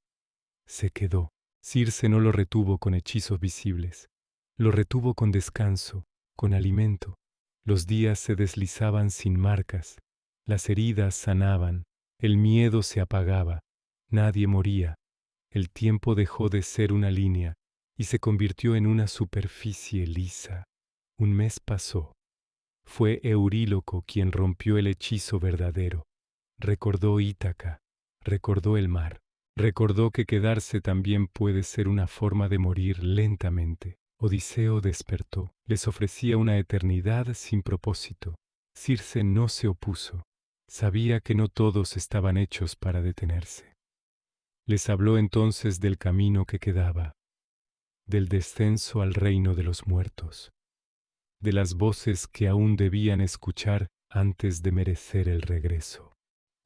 Se quedó. Circe no lo retuvo con hechizos visibles. Lo retuvo con descanso, con alimento. Los días se deslizaban sin marcas. Las heridas sanaban. El miedo se apagaba. Nadie moría. El tiempo dejó de ser una línea y se convirtió en una superficie lisa. Un mes pasó. Fue Euríloco quien rompió el hechizo verdadero. Recordó Ítaca, recordó el mar, recordó que quedarse también puede ser una forma de morir lentamente. Odiseo despertó, les ofrecía una eternidad sin propósito. Circe no se opuso, sabía que no todos estaban hechos para detenerse. Les habló entonces del camino que quedaba, del descenso al reino de los muertos, de las voces que aún debían escuchar antes de merecer el regreso.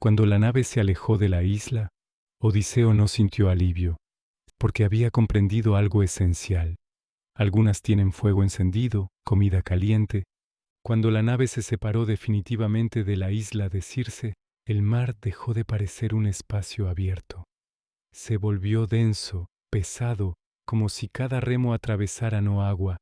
Cuando la nave se alejó de la isla, Odiseo no sintió alivio, porque había comprendido algo esencial. Algunas tienen fuego encendido, comida caliente. Cuando la nave se separó definitivamente de la isla de Circe, el mar dejó de parecer un espacio abierto. Se volvió denso, pesado, como si cada remo atravesara no agua,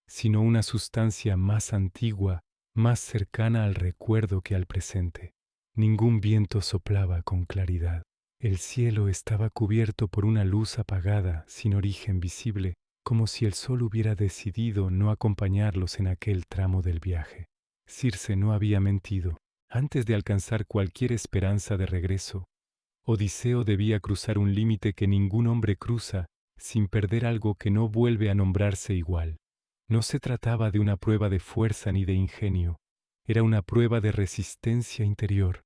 sino una sustancia más antigua, más cercana al recuerdo que al presente. Ningún viento soplaba con claridad. El cielo estaba cubierto por una luz apagada, sin origen visible, como si el sol hubiera decidido no acompañarlos en aquel tramo del viaje. Circe no había mentido. Antes de alcanzar cualquier esperanza de regreso, Odiseo debía cruzar un límite que ningún hombre cruza sin perder algo que no vuelve a nombrarse igual. No se trataba de una prueba de fuerza ni de ingenio, era una prueba de resistencia interior,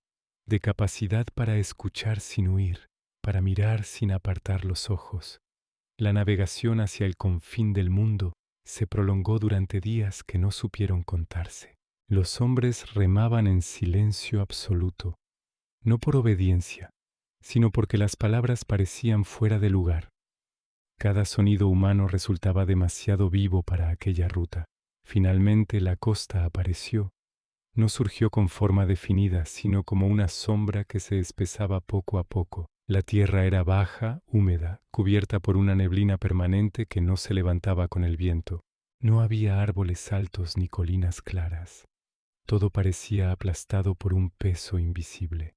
de capacidad para escuchar sin huir, para mirar sin apartar los ojos. La navegación hacia el confín del mundo se prolongó durante días que no supieron contarse. Los hombres remaban en silencio absoluto, no por obediencia, sino porque las palabras parecían fuera de lugar. Cada sonido humano resultaba demasiado vivo para aquella ruta. Finalmente la costa apareció. No surgió con forma definida, sino como una sombra que se espesaba poco a poco. La tierra era baja, húmeda, cubierta por una neblina permanente que no se levantaba con el viento. No había árboles altos ni colinas claras. Todo parecía aplastado por un peso invisible.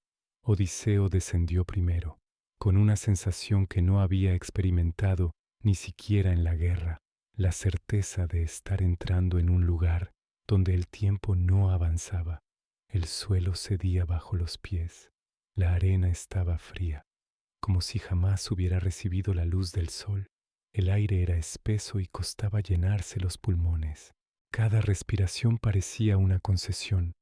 Odiseo descendió primero, con una sensación que no había experimentado ni siquiera en la guerra, la certeza de estar entrando en un lugar donde el tiempo no avanzaba. El suelo cedía bajo los pies, la arena estaba fría, como si jamás hubiera recibido la luz del sol. El aire era espeso y costaba llenarse los pulmones. Cada respiración parecía una concesión.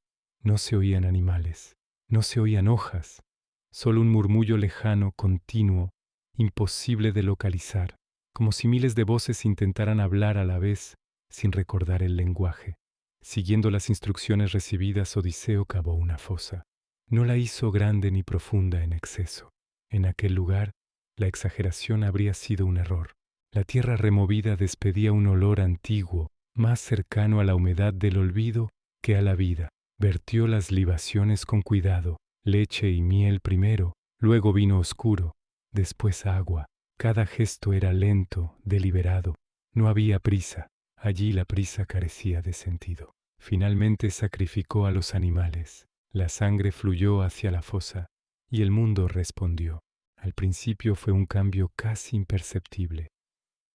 No se oían animales, no se oían hojas, solo un murmullo lejano, continuo, imposible de localizar. como si miles de voces intentaran hablar a la vez sin recordar el lenguaje. Siguiendo las instrucciones recibidas, Odiseo cavó una fosa. No la hizo grande ni profunda en exceso. En aquel lugar, la exageración habría sido un error. La tierra removida despedía un olor antiguo, más cercano a la humedad del olvido que a la vida. Vertió las libaciones con cuidado, leche y miel primero, luego vino oscuro, después agua. Cada gesto era lento, deliberado. No había prisa. Allí la prisa carecía de sentido. Finalmente sacrificó a los animales. La sangre fluyó hacia la fosa y el mundo respondió. Al principio fue un cambio casi imperceptible.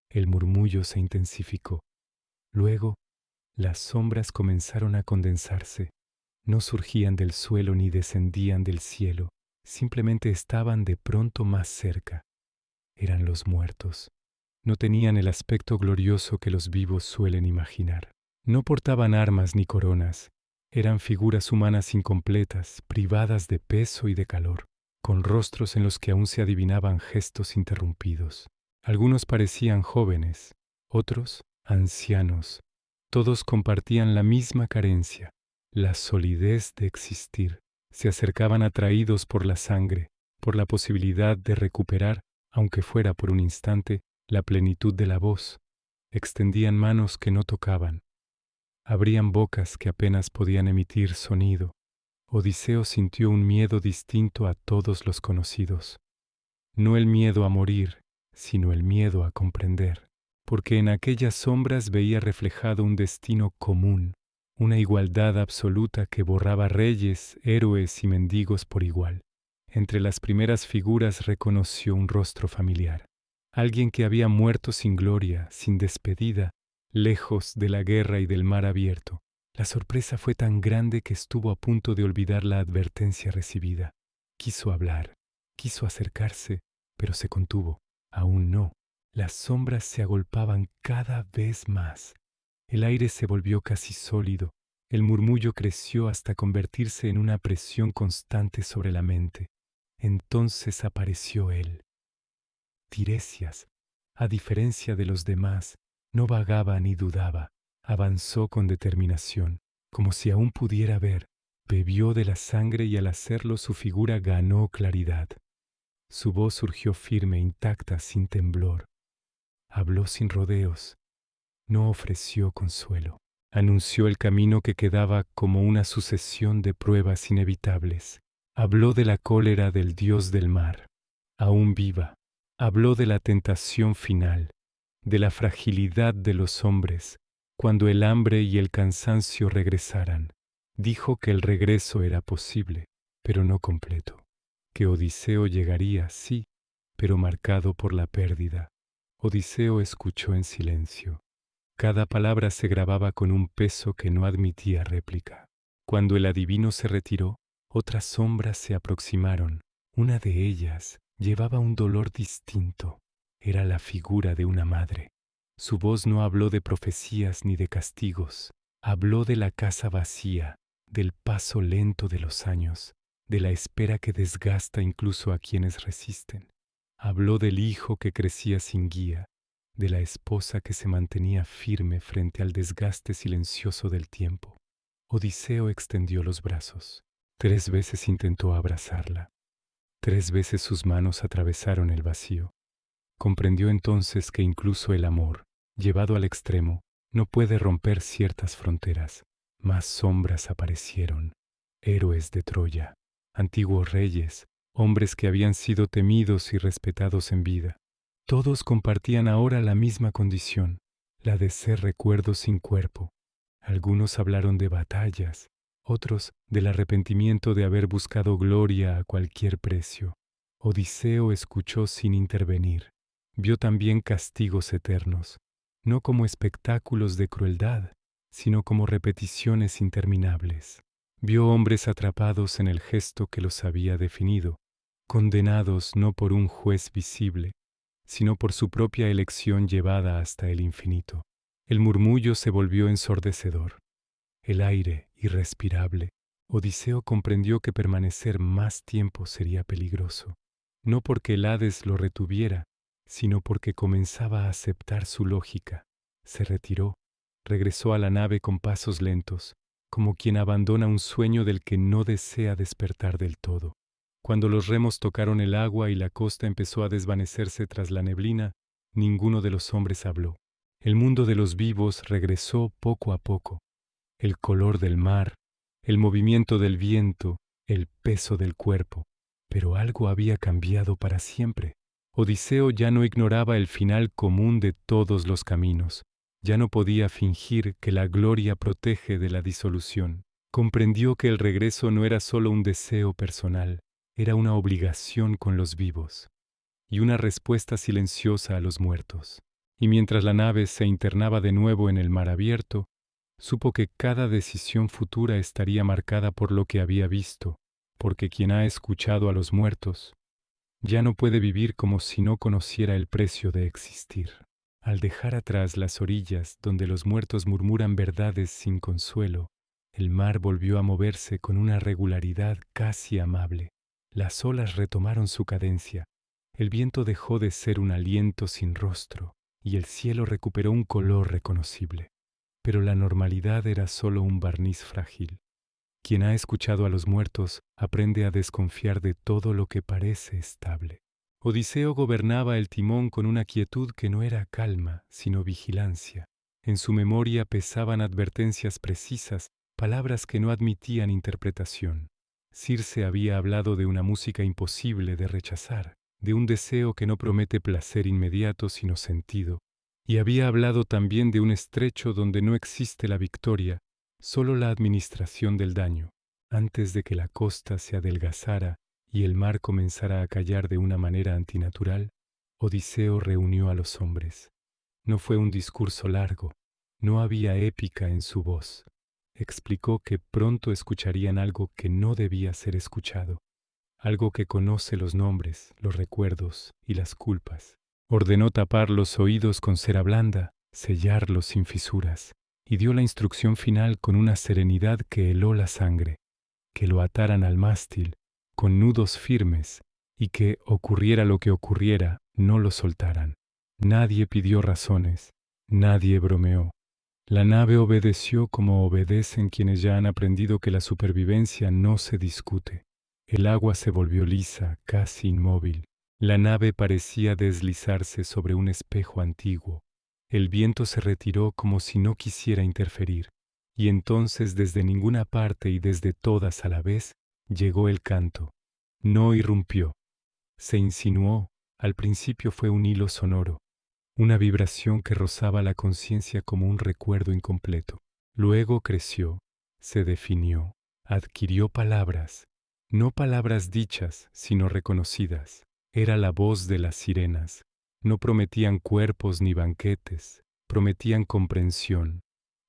El murmullo se intensificó. Luego, las sombras comenzaron a condensarse. No surgían del suelo ni descendían del cielo. Simplemente estaban de pronto más cerca. Eran los muertos. No tenían el aspecto glorioso que los vivos suelen imaginar. No portaban armas ni coronas. Eran figuras humanas incompletas, privadas de peso y de calor, con rostros en los que aún se adivinaban gestos interrumpidos. Algunos parecían jóvenes, otros ancianos. Todos compartían la misma carencia, la solidez de existir. Se acercaban atraídos por la sangre, por la posibilidad de recuperar, aunque fuera por un instante, la plenitud de la voz. Extendían manos que no tocaban. Abrían bocas que apenas podían emitir sonido. Odiseo sintió un miedo distinto a todos los conocidos. No el miedo a morir, sino el miedo a comprender, porque en aquellas sombras veía reflejado un destino común, una igualdad absoluta que borraba reyes, héroes y mendigos por igual. Entre las primeras figuras reconoció un rostro familiar. Alguien que había muerto sin gloria, sin despedida, lejos de la guerra y del mar abierto. La sorpresa fue tan grande que estuvo a punto de olvidar la advertencia recibida. Quiso hablar, quiso acercarse, pero se contuvo. Aún no. Las sombras se agolpaban cada vez más. El aire se volvió casi sólido. El murmullo creció hasta convertirse en una presión constante sobre la mente. Entonces apareció él. Tiresias, a diferencia de los demás, no vagaba ni dudaba. Avanzó con determinación, como si aún pudiera ver. Bebió de la sangre y al hacerlo su figura ganó claridad. Su voz surgió firme, intacta, sin temblor. Habló sin rodeos. No ofreció consuelo. Anunció el camino que quedaba como una sucesión de pruebas inevitables. Habló de la cólera del dios del mar, aún viva. Habló de la tentación final, de la fragilidad de los hombres, cuando el hambre y el cansancio regresaran. Dijo que el regreso era posible, pero no completo. Que Odiseo llegaría, sí, pero marcado por la pérdida. Odiseo escuchó en silencio. Cada palabra se grababa con un peso que no admitía réplica. Cuando el adivino se retiró, otras sombras se aproximaron. Una de ellas llevaba un dolor distinto. Era la figura de una madre. Su voz no habló de profecías ni de castigos. Habló de la casa vacía, del paso lento de los años, de la espera que desgasta incluso a quienes resisten. Habló del hijo que crecía sin guía, de la esposa que se mantenía firme frente al desgaste silencioso del tiempo. Odiseo extendió los brazos. 3 veces intentó abrazarla. 3 veces sus manos atravesaron el vacío. Comprendió entonces que incluso el amor, llevado al extremo, no puede romper ciertas fronteras. Más sombras aparecieron, héroes de Troya, antiguos reyes, hombres que habían sido temidos y respetados en vida. Todos compartían ahora la misma condición, la de ser recuerdos sin cuerpo. Algunos hablaron de batallas, otros del arrepentimiento de haber buscado gloria a cualquier precio. Odiseo escuchó sin intervenir. Vio también castigos eternos, no como espectáculos de crueldad, sino como repeticiones interminables. Vio hombres atrapados en el gesto que los había definido, condenados no por un juez visible, sino por su propia elección llevada hasta el infinito. El murmullo se volvió ensordecedor. El aire irrespirable. Odiseo comprendió que permanecer más tiempo sería peligroso, no porque el Hades lo retuviera, sino porque comenzaba a aceptar su lógica. Se retiró, regresó a la nave con pasos lentos, como quien abandona un sueño del que no desea despertar del todo. Cuando los remos tocaron el agua y la costa empezó a desvanecerse tras la neblina, ninguno de los hombres habló. El mundo de los vivos regresó poco a poco. El color del mar, el movimiento del viento, el peso del cuerpo. Pero algo había cambiado para siempre. Odiseo ya no ignoraba el final común de todos los caminos. Ya no podía fingir que la gloria protege de la disolución. Comprendió que el regreso no era solo un deseo personal, era una obligación con los vivos y una respuesta silenciosa a los muertos. Y mientras la nave se internaba de nuevo en el mar abierto, supo que cada decisión futura estaría marcada por lo que había visto, porque quien ha escuchado a los muertos ya no puede vivir como si no conociera el precio de existir. Al dejar atrás las orillas donde los muertos murmuran verdades sin consuelo, el mar volvió a moverse con una regularidad casi amable. Las olas retomaron su cadencia, el viento dejó de ser un aliento sin rostro, y el cielo recuperó un color reconocible. Pero la normalidad era solo un barniz frágil. Quien ha escuchado a los muertos aprende a desconfiar de todo lo que parece estable. Odiseo gobernaba el timón con una quietud que no era calma, sino vigilancia. En su memoria pesaban advertencias precisas, palabras que no admitían interpretación. Circe había hablado de una música imposible de rechazar, de un deseo que no promete placer inmediato sino sentido, y había hablado también de un estrecho donde no existe la victoria, solo la administración del daño. Antes de que la costa se adelgazara y el mar comenzara a callar de una manera antinatural, Odiseo reunió a los hombres. No fue un discurso largo, no había épica en su voz. Explicó que pronto escucharían algo que no debía ser escuchado, algo que conoce los nombres, los recuerdos y las culpas. Ordenó tapar los oídos con cera blanda, sellarlos sin fisuras, y dio la instrucción final con una serenidad que heló la sangre, que lo ataran al mástil, con nudos firmes, y que, ocurriera lo que ocurriera, no lo soltaran. Nadie pidió razones, nadie bromeó. La nave obedeció como obedecen quienes ya han aprendido que la supervivencia no se discute. El agua se volvió lisa, casi inmóvil. La nave parecía deslizarse sobre un espejo antiguo. El viento se retiró como si no quisiera interferir. Y entonces desde ninguna parte y desde todas a la vez llegó el canto. No irrumpió. Se insinuó. Al principio fue un hilo sonoro, una vibración que rozaba la conciencia como un recuerdo incompleto. Luego creció, se definió, adquirió palabras, no palabras dichas, sino reconocidas. Era la voz de las sirenas. No prometían cuerpos ni banquetes, prometían comprensión.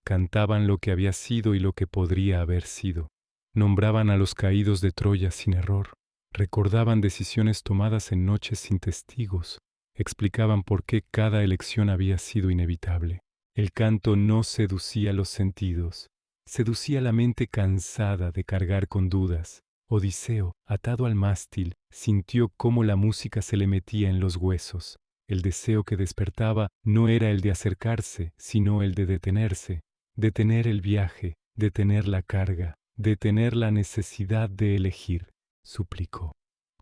Cantaban lo que había sido y lo que podría haber sido. Nombraban a los caídos de Troya sin error. Recordaban decisiones tomadas en noches sin testigos. Explicaban por qué cada elección había sido inevitable. El canto no seducía los sentidos, seducía la mente cansada de cargar con dudas. Odiseo, atado al mástil, sintió cómo la música se le metía en los huesos. El deseo que despertaba no era el de acercarse, sino el de detenerse, detener el viaje, detener la carga, detener la necesidad de elegir. Suplicó,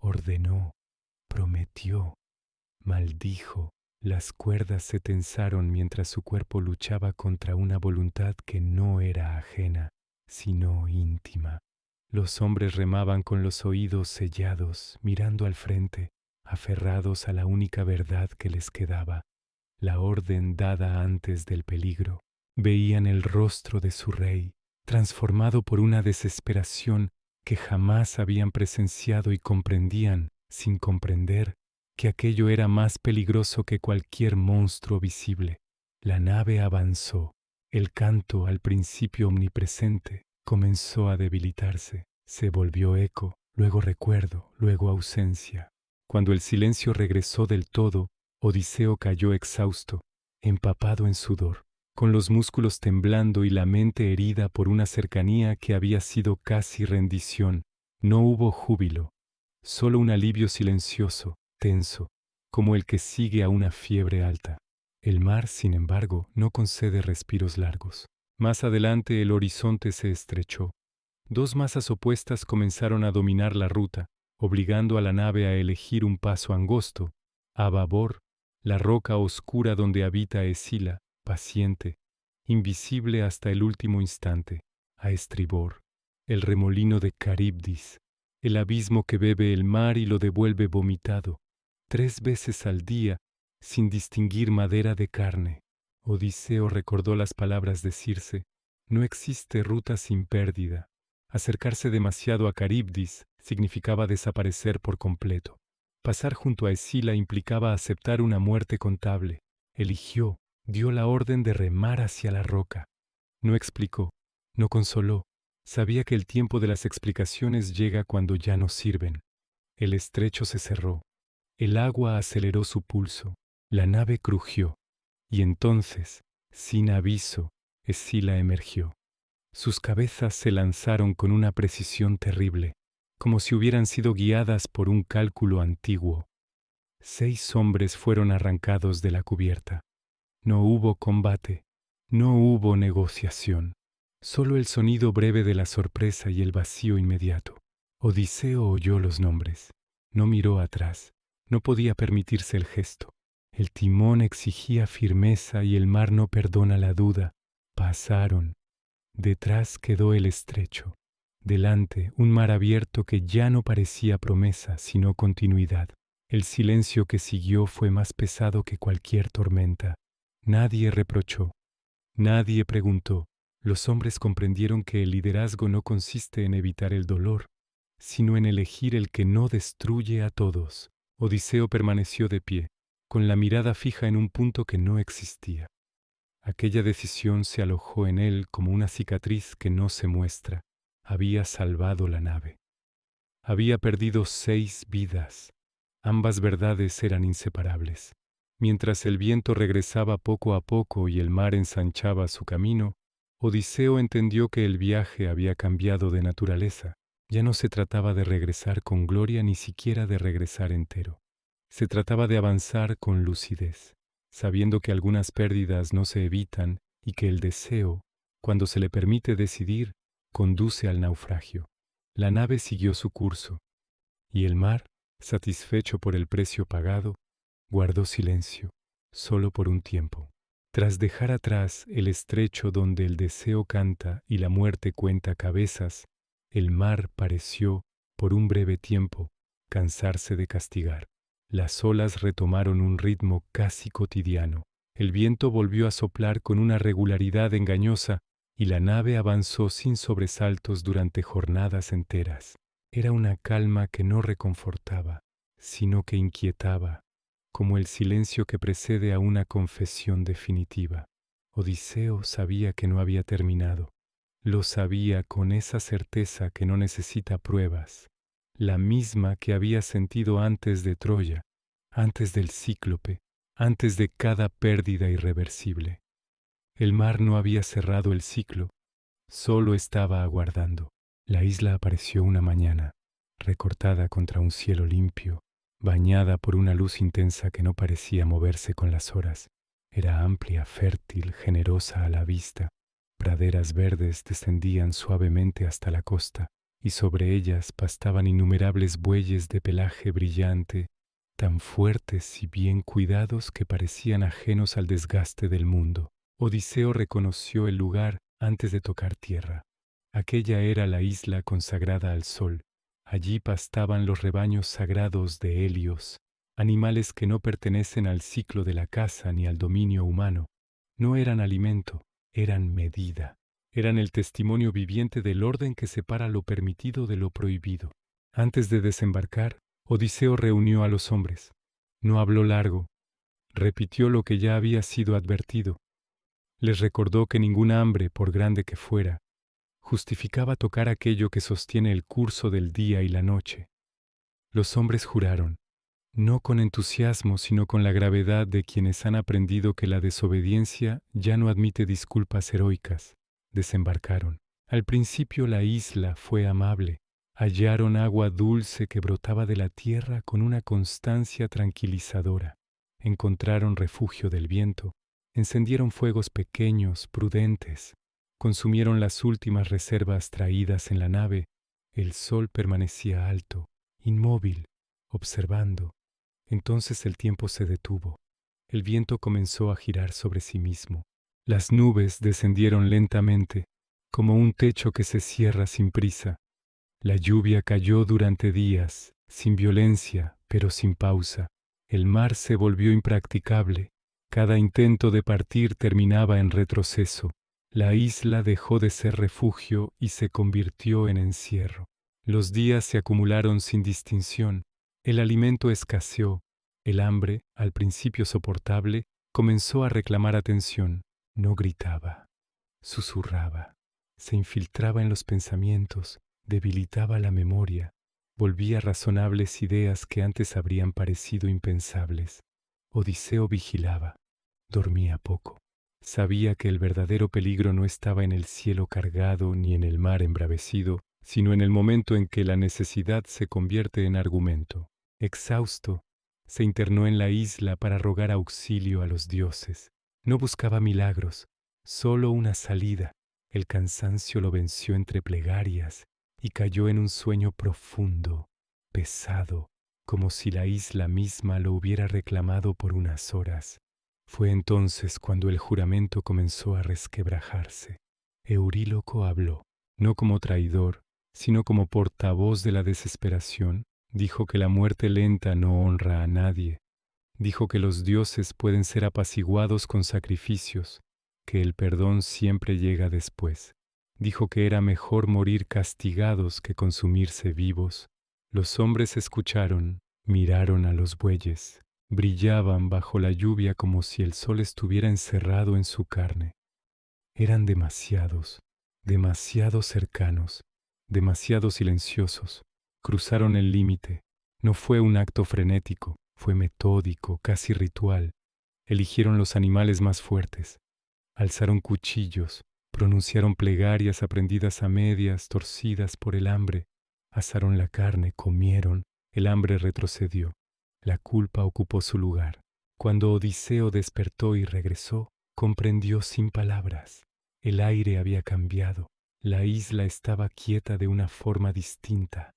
ordenó, prometió, maldijo. Las cuerdas se tensaron mientras su cuerpo luchaba contra una voluntad que no era ajena, sino íntima. Los hombres remaban con los oídos sellados, mirando al frente, aferrados a la única verdad que les quedaba, la orden dada antes del peligro. Veían el rostro de su rey, transformado por una desesperación que jamás habían presenciado y comprendían, sin comprender, que aquello era más peligroso que cualquier monstruo visible. La nave avanzó. El canto, al principio omnipresente, comenzó a debilitarse. Se volvió eco, luego recuerdo, luego ausencia. Cuando el silencio regresó del todo, Odiseo cayó exhausto, empapado en sudor, con los músculos temblando y la mente herida por una cercanía que había sido casi rendición. No hubo júbilo, solo un alivio silencioso, tenso, como el que sigue a una fiebre alta. El mar, sin embargo, no concede respiros largos. Más adelante el horizonte se estrechó. Dos masas opuestas comenzaron a dominar la ruta, obligando a la nave a elegir un paso angosto. A babor, la roca oscura donde habita Escila, paciente, invisible hasta el último instante. A estribor, el remolino de Caribdis, el abismo que bebe el mar y lo devuelve vomitado, 3 veces al día, sin distinguir madera de carne. Odiseo recordó las palabras de Circe: no existe ruta sin pérdida. Acercarse demasiado a Caribdis significaba desaparecer por completo. Pasar junto a Escila implicaba aceptar una muerte contable. Eligió, dio la orden de remar hacia la roca. No explicó, no consoló. Sabía que el tiempo de las explicaciones llega cuando ya no sirven. El estrecho se cerró. El agua aceleró su pulso. La nave crujió. Y entonces, sin aviso, Escila emergió. Sus cabezas se lanzaron con una precisión terrible, como si hubieran sido guiadas por un cálculo antiguo. 6 hombres fueron arrancados de la cubierta. No hubo combate, no hubo negociación, solo el sonido breve de la sorpresa y el vacío inmediato. Odiseo oyó los nombres. No miró atrás, no podía permitirse el gesto. El timón exigía firmeza y el mar no perdona la duda. Pasaron. Detrás quedó el estrecho. Delante, un mar abierto que ya no parecía promesa, sino continuidad. El silencio que siguió fue más pesado que cualquier tormenta. Nadie reprochó. Nadie preguntó. Los hombres comprendieron que el liderazgo no consiste en evitar el dolor, sino en elegir el que no destruye a todos. Odiseo permaneció de pie, con la mirada fija en un punto que no existía. Aquella decisión se alojó en él como una cicatriz que no se muestra. Había salvado la nave. Había perdido 6 vidas. Ambas verdades eran inseparables. Mientras el viento regresaba poco a poco y el mar ensanchaba su camino, Odiseo entendió que el viaje había cambiado de naturaleza. Ya no se trataba de regresar con gloria ni siquiera de regresar entero. Se trataba de avanzar con lucidez, sabiendo que algunas pérdidas no se evitan y que el deseo, cuando se le permite decidir, conduce al naufragio. La nave siguió su curso, y el mar, satisfecho por el precio pagado, guardó silencio, solo por un tiempo. Tras dejar atrás el estrecho donde el deseo canta y la muerte cuenta cabezas, el mar pareció, por un breve tiempo, cansarse de castigar. Las olas retomaron un ritmo casi cotidiano. El viento volvió a soplar con una regularidad engañosa y la nave avanzó sin sobresaltos durante jornadas enteras. Era una calma que no reconfortaba, sino que inquietaba, como el silencio que precede a una confesión definitiva. Odiseo sabía que no había terminado. Lo sabía con esa certeza que no necesita pruebas, la misma que había sentido antes de Troya, antes del Cíclope, antes de cada pérdida irreversible. El mar no había cerrado el ciclo, solo estaba aguardando. La isla apareció una mañana, recortada contra un cielo limpio, bañada por una luz intensa que no parecía moverse con las horas. Era amplia, fértil, generosa a la vista. Praderas verdes descendían suavemente hasta la costa, y sobre ellas pastaban innumerables bueyes de pelaje brillante, tan fuertes y bien cuidados que parecían ajenos al desgaste del mundo. Odiseo reconoció el lugar antes de tocar tierra. Aquella era la isla consagrada al sol. Allí pastaban los rebaños sagrados de Helios, animales que no pertenecen al ciclo de la caza ni al dominio humano. No eran alimento, eran medida. Eran el testimonio viviente del orden que separa lo permitido de lo prohibido. Antes de desembarcar, Odiseo reunió a los hombres. No habló largo. Repitió lo que ya había sido advertido. Les recordó que ningún hambre, por grande que fuera, justificaba tocar aquello que sostiene el curso del día y la noche. Los hombres juraron, no con entusiasmo, sino con la gravedad de quienes han aprendido que la desobediencia ya no admite disculpas heroicas. Desembarcaron. Al principio la isla fue amable. Hallaron agua dulce que brotaba de la tierra con una constancia tranquilizadora. Encontraron refugio del viento. Encendieron fuegos pequeños, prudentes. Consumieron las últimas reservas traídas en la nave. El sol permanecía alto, inmóvil, observando. Entonces el tiempo se detuvo. El viento comenzó a girar sobre sí mismo. Las nubes descendieron lentamente, como un techo que se cierra sin prisa. La lluvia cayó durante días, sin violencia, pero sin pausa. El mar se volvió impracticable. Cada intento de partir terminaba en retroceso. La isla dejó de ser refugio y se convirtió en encierro. Los días se acumularon sin distinción. El alimento escaseó. El hambre, al principio soportable, comenzó a reclamar atención. No gritaba, susurraba, se infiltraba en los pensamientos, debilitaba la memoria, volvía razonables ideas que antes habrían parecido impensables. Odiseo vigilaba, dormía poco. Sabía que el verdadero peligro no estaba en el cielo cargado ni en el mar embravecido, sino en el momento en que la necesidad se convierte en argumento. Exhausto, se internó en la isla para rogar auxilio a los dioses. No buscaba milagros, solo una salida. El cansancio lo venció entre plegarias y cayó en un sueño profundo, pesado, como si la isla misma lo hubiera reclamado por unas horas. Fue entonces cuando el juramento comenzó a resquebrajarse. Euríloco habló, no como traidor, sino como portavoz de la desesperación. Dijo que la muerte lenta no honra a nadie. Dijo que los dioses pueden ser apaciguados con sacrificios, que el perdón siempre llega después. Dijo que era mejor morir castigados que consumirse vivos. Los hombres escucharon, miraron a los bueyes. Brillaban bajo la lluvia como si el sol estuviera encerrado en su carne. Eran demasiados, demasiado cercanos, demasiado silenciosos. Cruzaron el límite. No fue un acto frenético, fue metódico, casi ritual. Eligieron los animales más fuertes. Alzaron cuchillos, pronunciaron plegarias aprendidas a medias, torcidas por el hambre. Asaron la carne, comieron, el hambre retrocedió. La culpa ocupó su lugar. Cuando Odiseo despertó y regresó, comprendió sin palabras. El aire había cambiado. La isla estaba quieta de una forma distinta,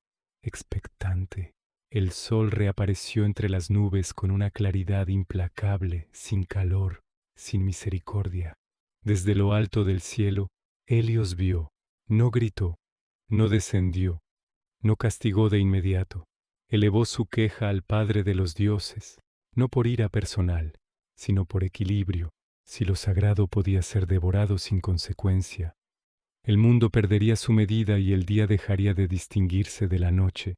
expectante. El sol reapareció entre las nubes con una claridad implacable, sin calor, sin misericordia. Desde lo alto del cielo, Helios vio, no gritó, no descendió, no castigó de inmediato. Elevó su queja al Padre de los dioses, no por ira personal, sino por equilibrio, si lo sagrado podía ser devorado sin consecuencia. El mundo perdería su medida y el día dejaría de distinguirse de la noche.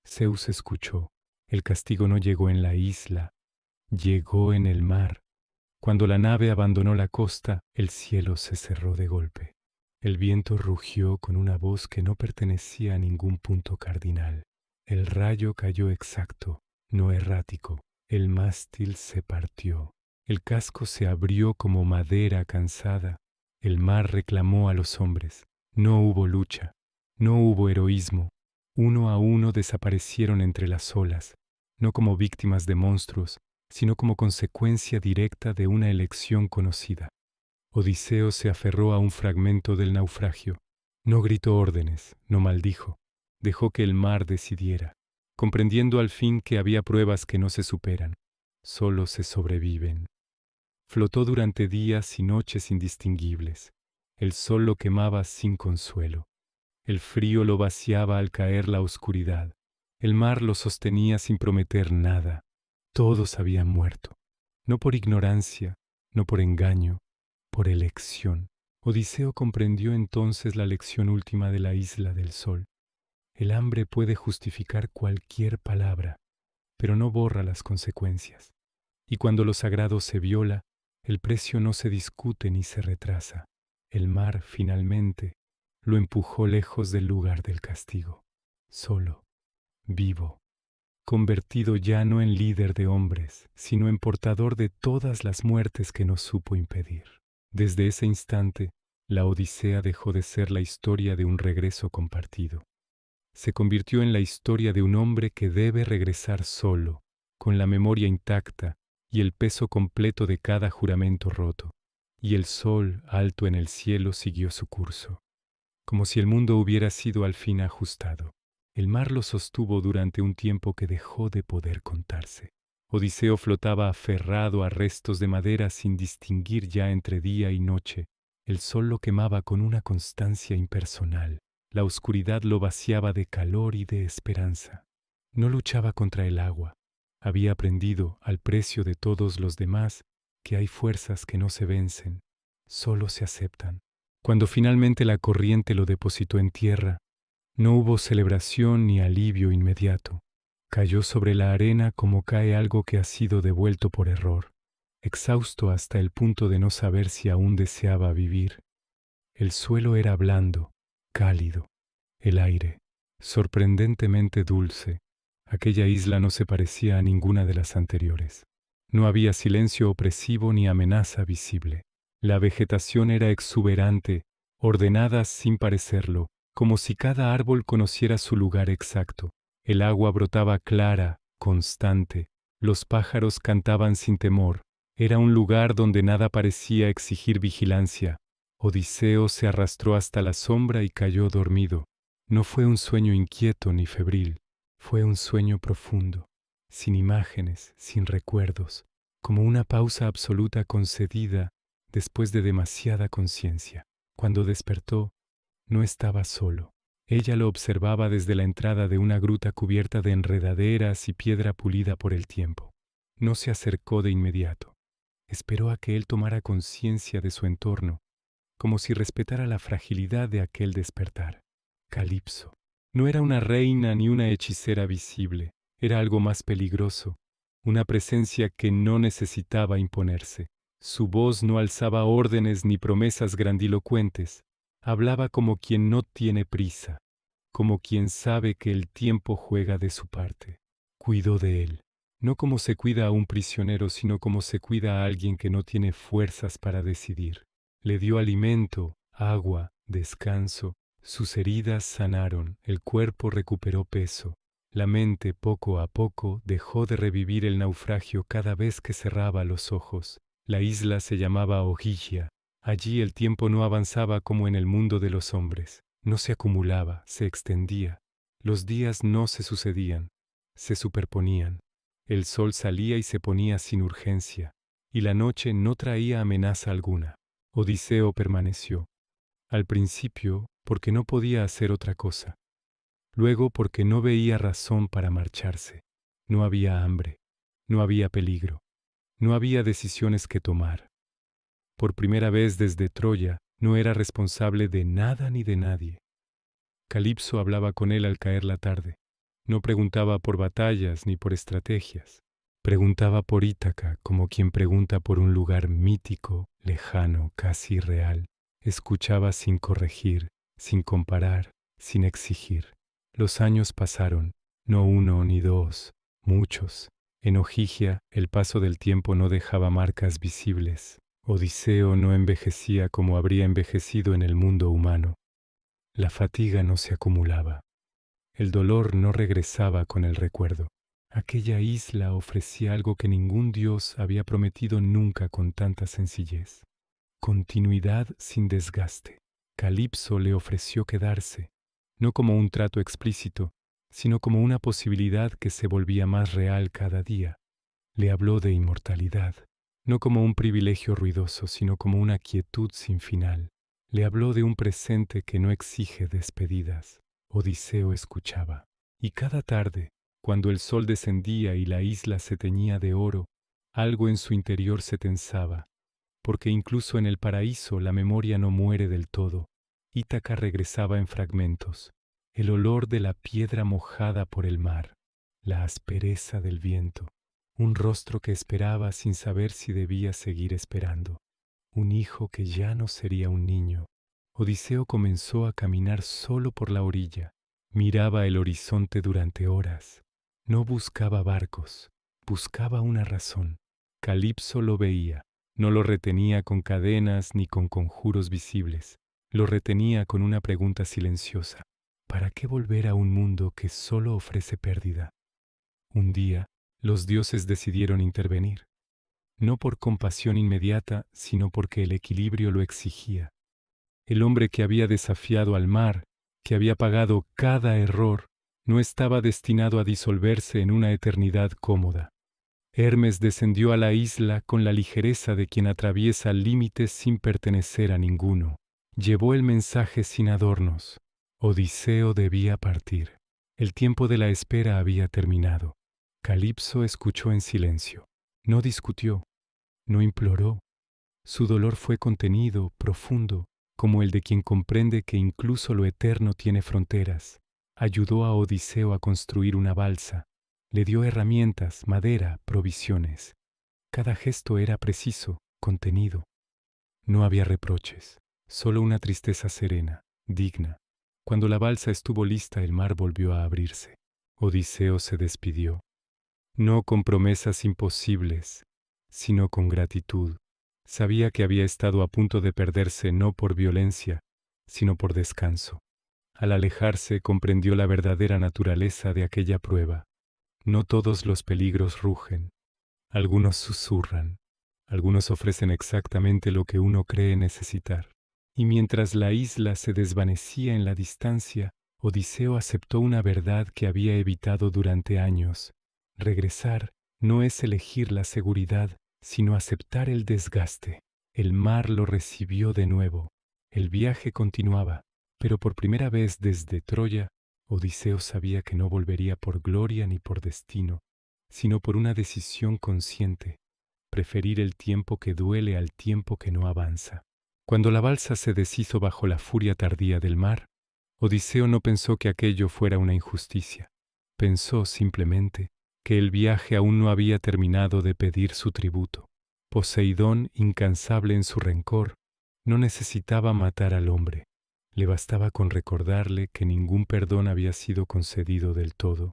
Zeus escuchó. El castigo no llegó en la isla, llegó en el mar. Cuando la nave abandonó la costa, el cielo se cerró de golpe. El viento rugió con una voz que no pertenecía a ningún punto cardinal. El rayo cayó exacto, no errático. El mástil se partió. El casco se abrió como madera cansada. El mar reclamó a los hombres. No hubo lucha, no hubo heroísmo. Uno a uno desaparecieron entre las olas, no como víctimas de monstruos, sino como consecuencia directa de una elección conocida. Odiseo se aferró a un fragmento del naufragio. No gritó órdenes, no maldijo. Dejó que el mar decidiera, comprendiendo al fin que había pruebas que no se superan, solo se sobreviven. Flotó durante días y noches indistinguibles. El sol lo quemaba sin consuelo. El frío lo vaciaba al caer la oscuridad. El mar lo sostenía sin prometer nada. Todos habían muerto. No por ignorancia, no por engaño, por elección. Odiseo comprendió entonces la lección última de la isla del sol. El hambre puede justificar cualquier palabra, pero no borra las consecuencias. Y cuando lo sagrado se viola, el precio no se discute ni se retrasa. El mar, finalmente, lo empujó lejos del lugar del castigo, solo, vivo, convertido ya no en líder de hombres, sino en portador de todas las muertes que no supo impedir. Desde ese instante, la Odisea dejó de ser la historia de un regreso compartido. se convirtió en la historia de un hombre que debe regresar solo, con la memoria intacta y el peso completo de cada juramento roto. Y el sol, alto en el cielo, siguió su curso, como si el mundo hubiera sido al fin ajustado. El mar lo sostuvo durante un tiempo que dejó de poder contarse. Odiseo flotaba aferrado a restos de madera sin distinguir ya entre día y noche. El sol lo quemaba con una constancia impersonal. La oscuridad lo vaciaba de calor y de esperanza. No luchaba contra el agua. Había aprendido, al precio de todos los demás, que hay fuerzas que no se vencen, solo se aceptan. Cuando finalmente la corriente lo depositó en tierra, no hubo celebración ni alivio inmediato. Cayó sobre la arena como cae algo que ha sido devuelto por error, exhausto hasta el punto de no saber si aún deseaba vivir. El suelo era blando, cálido, el aire, sorprendentemente dulce. Aquella isla no se parecía a ninguna de las anteriores. No había silencio opresivo ni amenaza visible. La vegetación era exuberante, ordenada sin parecerlo, como si cada árbol conociera su lugar exacto. El agua brotaba clara, constante. Los pájaros cantaban sin temor. Era un lugar donde nada parecía exigir vigilancia. Odiseo se arrastró hasta la sombra y cayó dormido. No fue un sueño inquieto ni febril. Fue un sueño profundo, sin imágenes, sin recuerdos, como una pausa absoluta concedida después de demasiada conciencia. Cuando despertó, no estaba solo. Ella lo observaba desde la entrada de una gruta cubierta de enredaderas y piedra pulida por el tiempo. No se acercó de inmediato. Esperó a que él tomara conciencia de su entorno, como si respetara la fragilidad de aquel despertar. Calipso. No era una reina ni una hechicera visible, era algo más peligroso, una presencia que no necesitaba imponerse. Su voz no alzaba órdenes ni promesas grandilocuentes, hablaba como quien no tiene prisa, como quien sabe que el tiempo juega de su parte. Cuidó de él, no como se cuida a un prisionero, sino como se cuida a alguien que no tiene fuerzas para decidir. Le dio alimento, agua, descanso. Sus heridas sanaron, el cuerpo recuperó peso. La mente, poco a poco, dejó de revivir el naufragio cada vez que cerraba los ojos. La isla se llamaba Ogygia. Allí el tiempo no avanzaba como en el mundo de los hombres. No se acumulaba, se extendía. Los días no se sucedían, se superponían. El sol salía y se ponía sin urgencia, y la noche no traía amenaza alguna. Odiseo permaneció. Al principio, porque no podía hacer otra cosa. Luego, porque no veía razón para marcharse. No había hambre, no había peligro, no había decisiones que tomar. Por primera vez desde Troya, no era responsable de nada ni de nadie. Calipso hablaba con él al caer la tarde. No preguntaba por batallas ni por estrategias. Preguntaba por Ítaca, como quien pregunta por un lugar mítico, lejano, casi irreal. Escuchaba sin corregir, sin comparar, sin exigir. Los años pasaron, no uno ni dos, muchos. En Ogygia, el paso del tiempo no dejaba marcas visibles. Odiseo no envejecía como habría envejecido en el mundo humano. La fatiga no se acumulaba. El dolor no regresaba con el recuerdo. Aquella isla ofrecía algo que ningún dios había prometido nunca con tanta sencillez. Continuidad sin desgaste. Calipso le ofreció quedarse, no como un trato explícito, sino como una posibilidad que se volvía más real cada día. Le habló de inmortalidad, no como un privilegio ruidoso, sino como una quietud sin final. Le habló de un presente que no exige despedidas. Odiseo escuchaba. Y cada tarde, cuando el sol descendía y la isla se teñía de oro, algo en su interior se tensaba, porque incluso en el paraíso la memoria no muere del todo. Ítaca regresaba en fragmentos, el olor de la piedra mojada por el mar, la aspereza del viento, un rostro que esperaba sin saber si debía seguir esperando, un hijo que ya no sería un niño. Odiseo comenzó a caminar solo por la orilla, miraba el horizonte durante horas, no buscaba barcos, buscaba una razón. Calipso lo veía. No lo retenía con cadenas ni con conjuros visibles, lo retenía con una pregunta silenciosa. ¿Para qué volver a un mundo que solo ofrece pérdida? Un día, los dioses decidieron intervenir, no por compasión inmediata, sino porque el equilibrio lo exigía. El hombre que había desafiado al mar, que había pagado cada error, no estaba destinado a disolverse en una eternidad cómoda. Hermes descendió a la isla con la ligereza de quien atraviesa límites sin pertenecer a ninguno. Llevó el mensaje sin adornos. Odiseo debía partir. El tiempo de la espera había terminado. Calipso escuchó en silencio. No discutió, no imploró. Su dolor fue contenido, profundo, como el de quien comprende que incluso lo eterno tiene fronteras. Ayudó a Odiseo a construir una balsa. Le dio herramientas, madera, provisiones. Cada gesto era preciso, contenido. No había reproches, solo una tristeza serena, digna. Cuando la balsa estuvo lista, el mar volvió a abrirse. Odiseo se despidió, no con promesas imposibles, sino con gratitud. Sabía que había estado a punto de perderse no por violencia, sino por descanso. Al alejarse, comprendió la verdadera naturaleza de aquella prueba. No todos los peligros rugen. Algunos susurran. Algunos ofrecen exactamente lo que uno cree necesitar. Y mientras la isla se desvanecía en la distancia, Odiseo aceptó una verdad que había evitado durante años. Regresar no es elegir la seguridad, sino aceptar el desgaste. El mar lo recibió de nuevo. El viaje continuaba, pero por primera vez desde Troya, Odiseo sabía que no volvería por gloria ni por destino, sino por una decisión consciente, preferir el tiempo que duele al tiempo que no avanza. Cuando la balsa se deshizo bajo la furia tardía del mar, Odiseo no pensó que aquello fuera una injusticia. Pensó simplemente que el viaje aún no había terminado de pedir su tributo. Poseidón, incansable en su rencor, no necesitaba matar al hombre. Le bastaba con recordarle que ningún perdón había sido concedido del todo.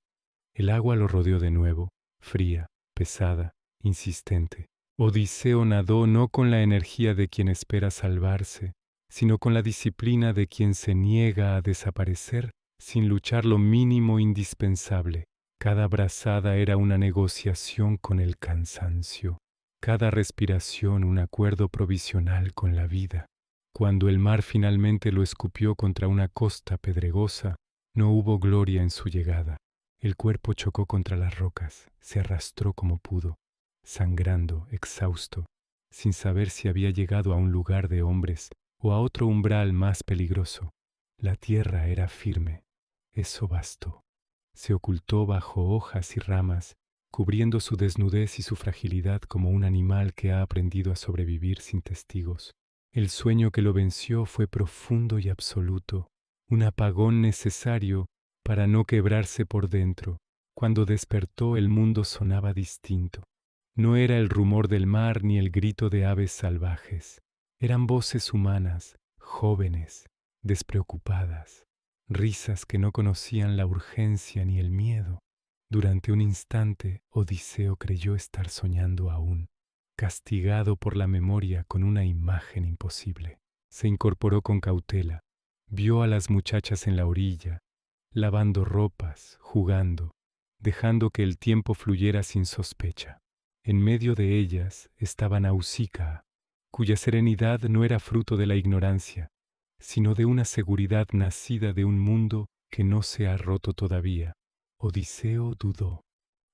El agua lo rodeó de nuevo, fría, pesada, insistente. Odiseo nadó no con la energía de quien espera salvarse, sino con la disciplina de quien se niega a desaparecer sin luchar lo mínimo indispensable. Cada brazada era una negociación con el cansancio, cada respiración un acuerdo provisional con la vida. Cuando el mar finalmente lo escupió contra una costa pedregosa, no hubo gloria en su llegada. El cuerpo chocó contra las rocas, se arrastró como pudo, sangrando, exhausto, sin saber si había llegado a un lugar de hombres o a otro umbral más peligroso. La tierra era firme. Eso bastó. Se ocultó bajo hojas y ramas, cubriendo su desnudez y su fragilidad como un animal que ha aprendido a sobrevivir sin testigos. El sueño que lo venció fue profundo y absoluto, un apagón necesario para no quebrarse por dentro. Cuando despertó, el mundo sonaba distinto. No era el rumor del mar ni el grito de aves salvajes. Eran voces humanas, jóvenes, despreocupadas, risas que no conocían la urgencia ni el miedo. Durante un instante, Odiseo creyó estar soñando aún, castigado por la memoria con una imagen imposible. Se incorporó con cautela, vio a las muchachas en la orilla, lavando ropas, jugando, dejando que el tiempo fluyera sin sospecha. En medio de ellas estaba Nausicaa, cuya serenidad no era fruto de la ignorancia, sino de una seguridad nacida de un mundo que no se ha roto todavía. Odiseo dudó.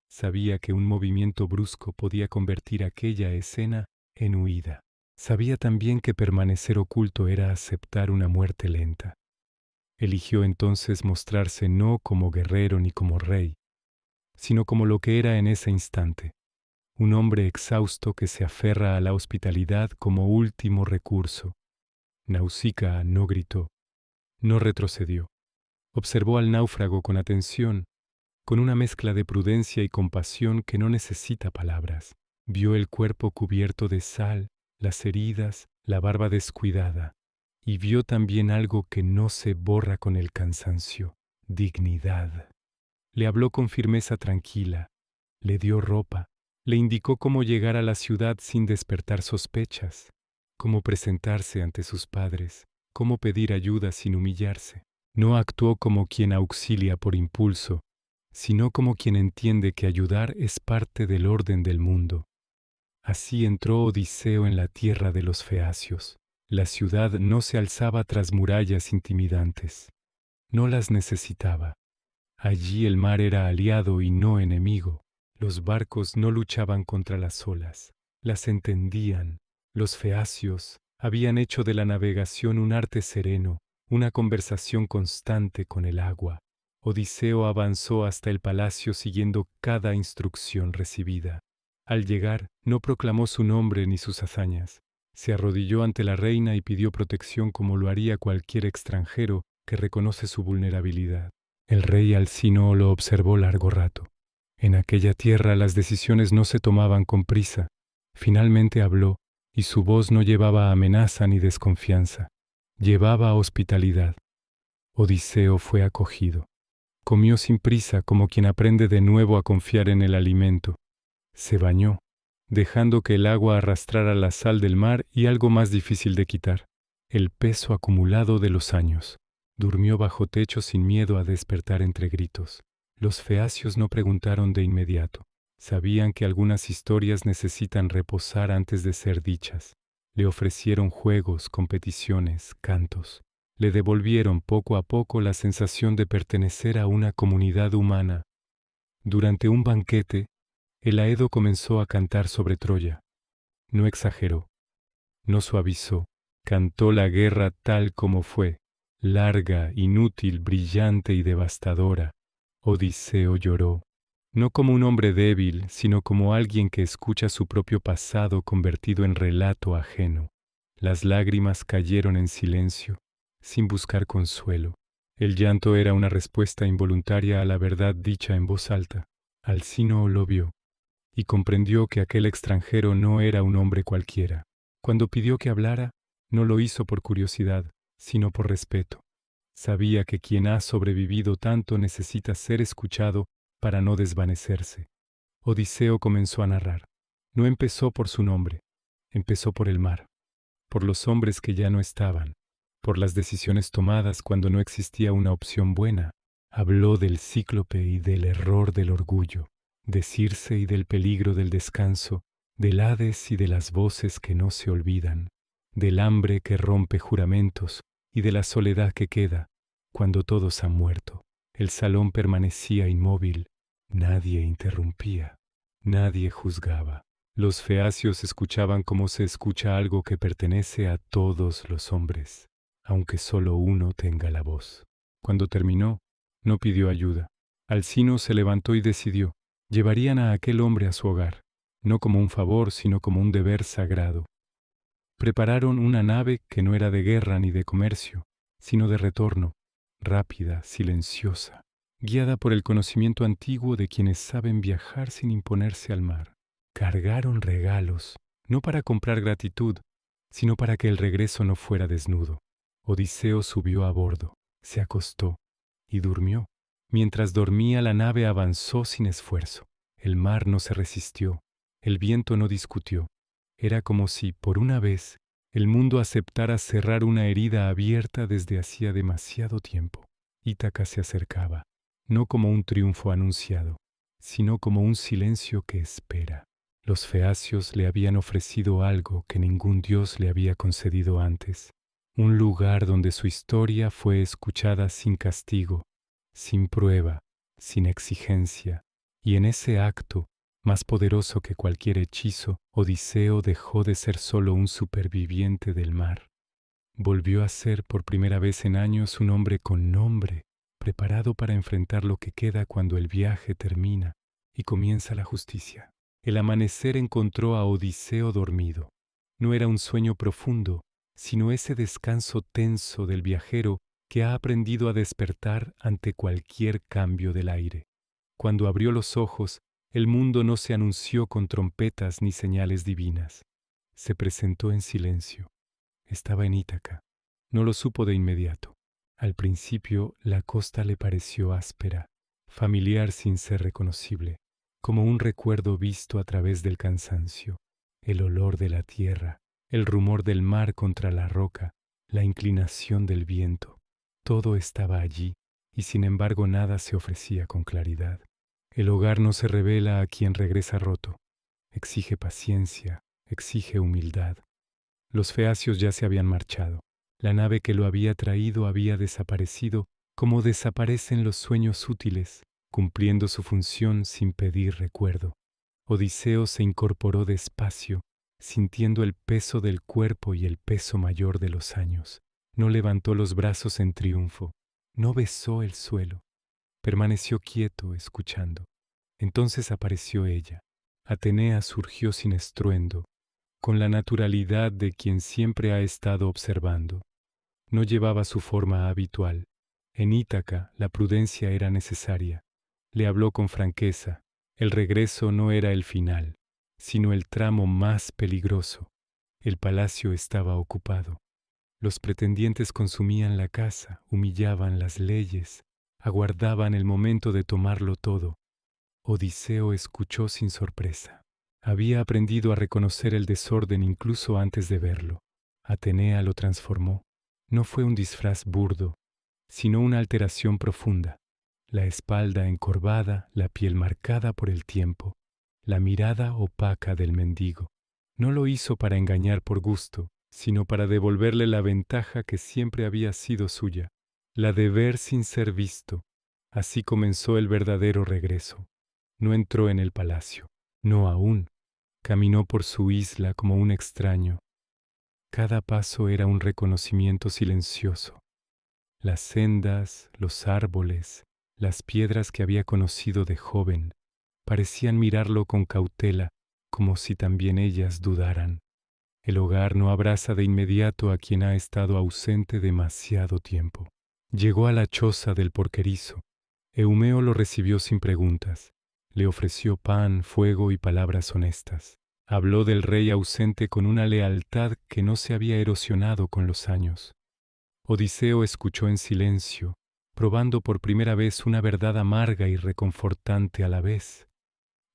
Sabía que un movimiento brusco podía convertir aquella escena en huida. Sabía también que permanecer oculto era aceptar una muerte lenta. Eligió entonces mostrarse no como guerrero ni como rey, sino como lo que era en ese instante, un hombre exhausto que se aferra a la hospitalidad como último recurso. Nausicaa no gritó, no retrocedió. Observó al náufrago con atención, con una mezcla de prudencia y compasión que no necesita palabras. Vio el cuerpo cubierto de sal, las heridas, la barba descuidada, y vio también algo que no se borra con el cansancio: dignidad. Le habló con firmeza tranquila, le dio ropa, le indicó cómo llegar a la ciudad sin despertar sospechas, cómo presentarse ante sus padres, cómo pedir ayuda sin humillarse. No actuó como quien auxilia por impulso, sino como quien entiende que ayudar es parte del orden del mundo. Así entró Odiseo en la tierra de los feacios. La ciudad no se alzaba tras murallas intimidantes. No las necesitaba. Allí el mar era aliado y no enemigo. Los barcos no luchaban contra las olas, las entendían. Los feacios habían hecho de la navegación un arte sereno, una conversación constante con el agua. Odiseo avanzó hasta el palacio siguiendo cada instrucción recibida. Al llegar, no proclamó su nombre ni sus hazañas. Se arrodilló ante la reina y pidió protección como lo haría cualquier extranjero que reconoce su vulnerabilidad. El rey Alcino lo observó largo rato. En aquella tierra las decisiones no se tomaban con prisa. Finalmente habló, y su voz no llevaba amenaza ni desconfianza. Llevaba hospitalidad. Odiseo fue acogido. Comió sin prisa como quien aprende de nuevo a confiar en el alimento. Se bañó, dejando que el agua arrastrara la sal del mar y algo más difícil de quitar, el peso acumulado de los años. Durmió bajo techo sin miedo a despertar entre gritos. Los feacios no preguntaron de inmediato. Sabían que algunas historias necesitan reposar antes de ser dichas. Le ofrecieron juegos, competiciones, cantos. Le devolvieron poco a poco la sensación de pertenecer a una comunidad humana. Durante un banquete, el Aedo comenzó a cantar sobre Troya. No exageró, no suavizó, cantó la guerra tal como fue, larga, inútil, brillante y devastadora. Odiseo lloró, no como un hombre débil, sino como alguien que escucha su propio pasado convertido en relato ajeno. Las lágrimas cayeron en silencio, sin buscar consuelo. El llanto era una respuesta involuntaria a la verdad dicha en voz alta. Alcino lo vio y comprendió que aquel extranjero no era un hombre cualquiera. Cuando pidió que hablara, no lo hizo por curiosidad, sino por respeto. Sabía que quien ha sobrevivido tanto necesita ser escuchado para no desvanecerse. Odiseo comenzó a narrar. No empezó por su nombre, empezó por el mar, por los hombres que ya no estaban, por las decisiones tomadas cuando no existía una opción buena. Habló del cíclope y del error del orgullo, de Circe y del peligro del descanso, del Hades y de las voces que no se olvidan, del hambre que rompe juramentos y de la soledad que queda cuando todos han muerto. El salón permanecía inmóvil, nadie interrumpía, nadie juzgaba. Los feacios escuchaban como se escucha algo que pertenece a todos los hombres, aunque solo uno tenga la voz. Cuando terminó, no pidió ayuda. Alcino se levantó y decidió. Llevarían a aquel hombre a su hogar, no como un favor, sino como un deber sagrado. Prepararon una nave que no era de guerra ni de comercio, sino de retorno, rápida, silenciosa, guiada por el conocimiento antiguo de quienes saben viajar sin imponerse al mar. Cargaron regalos, no para comprar gratitud, sino para que el regreso no fuera desnudo. Odiseo subió a bordo, se acostó y durmió. Mientras dormía, la nave avanzó sin esfuerzo. El mar no se resistió, el viento no discutió. Era como si, por una vez, el mundo aceptara cerrar una herida abierta desde hacía demasiado tiempo. Ítaca se acercaba, no como un triunfo anunciado, sino como un silencio que espera. Los feacios le habían ofrecido algo que ningún dios le había concedido antes, un lugar donde su historia fue escuchada sin castigo, sin prueba, sin exigencia, y en ese acto, más poderoso que cualquier hechizo, Odiseo dejó de ser solo un superviviente del mar. Volvió a ser por primera vez en años un hombre con nombre, preparado para enfrentar lo que queda cuando el viaje termina y comienza la justicia. El amanecer encontró a Odiseo dormido. No era un sueño profundo, sino ese descanso tenso del viajero que ha aprendido a despertar ante cualquier cambio del aire. Cuando abrió los ojos, el mundo no se anunció con trompetas ni señales divinas. Se presentó en silencio. Estaba en Ítaca. No lo supo de inmediato. Al principio, la costa le pareció áspera, familiar sin ser reconocible, como un recuerdo visto a través del cansancio. El olor de la tierra, el rumor del mar contra la roca, la inclinación del viento. Todo estaba allí, y sin embargo nada se ofrecía con claridad. El hogar no se revela a quien regresa roto. Exige paciencia, exige humildad. Los feacios ya se habían marchado. La nave que lo había traído había desaparecido, como desaparecen los sueños útiles, cumpliendo su función sin pedir recuerdo. Odiseo se incorporó despacio, sintiendo el peso del cuerpo y el peso mayor de los años. No levantó los brazos en triunfo, no besó el suelo. Permaneció quieto, escuchando. Entonces apareció ella. Atenea surgió sin estruendo, con la naturalidad de quien siempre ha estado observando. No llevaba su forma habitual. En Ítaca la prudencia era necesaria. Le habló con franqueza. El regreso no era el final, sino el tramo más peligroso. El palacio estaba ocupado. Los pretendientes consumían la casa, humillaban las leyes, aguardaban el momento de tomarlo todo. Odiseo escuchó sin sorpresa. Había aprendido a reconocer el desorden incluso antes de verlo. Atenea lo transformó. No fue un disfraz burdo, sino una alteración profunda. La espalda encorvada, la piel marcada por el tiempo, la mirada opaca del mendigo. No lo hizo para engañar por gusto, sino para devolverle la ventaja que siempre había sido suya, la de ver sin ser visto. Así comenzó el verdadero regreso. No entró en el palacio, no aún. Caminó por su isla como un extraño. Cada paso era un reconocimiento silencioso. Las sendas, los árboles, las piedras que había conocido de joven, parecían mirarlo con cautela, como si también ellas dudaran. El hogar no abraza de inmediato a quien ha estado ausente demasiado tiempo. Llegó a la choza del porquerizo. Eumeo lo recibió sin preguntas. Le ofreció pan, fuego y palabras honestas. Habló del rey ausente con una lealtad que no se había erosionado con los años. Odiseo escuchó en silencio, probando por primera vez una verdad amarga y reconfortante a la vez.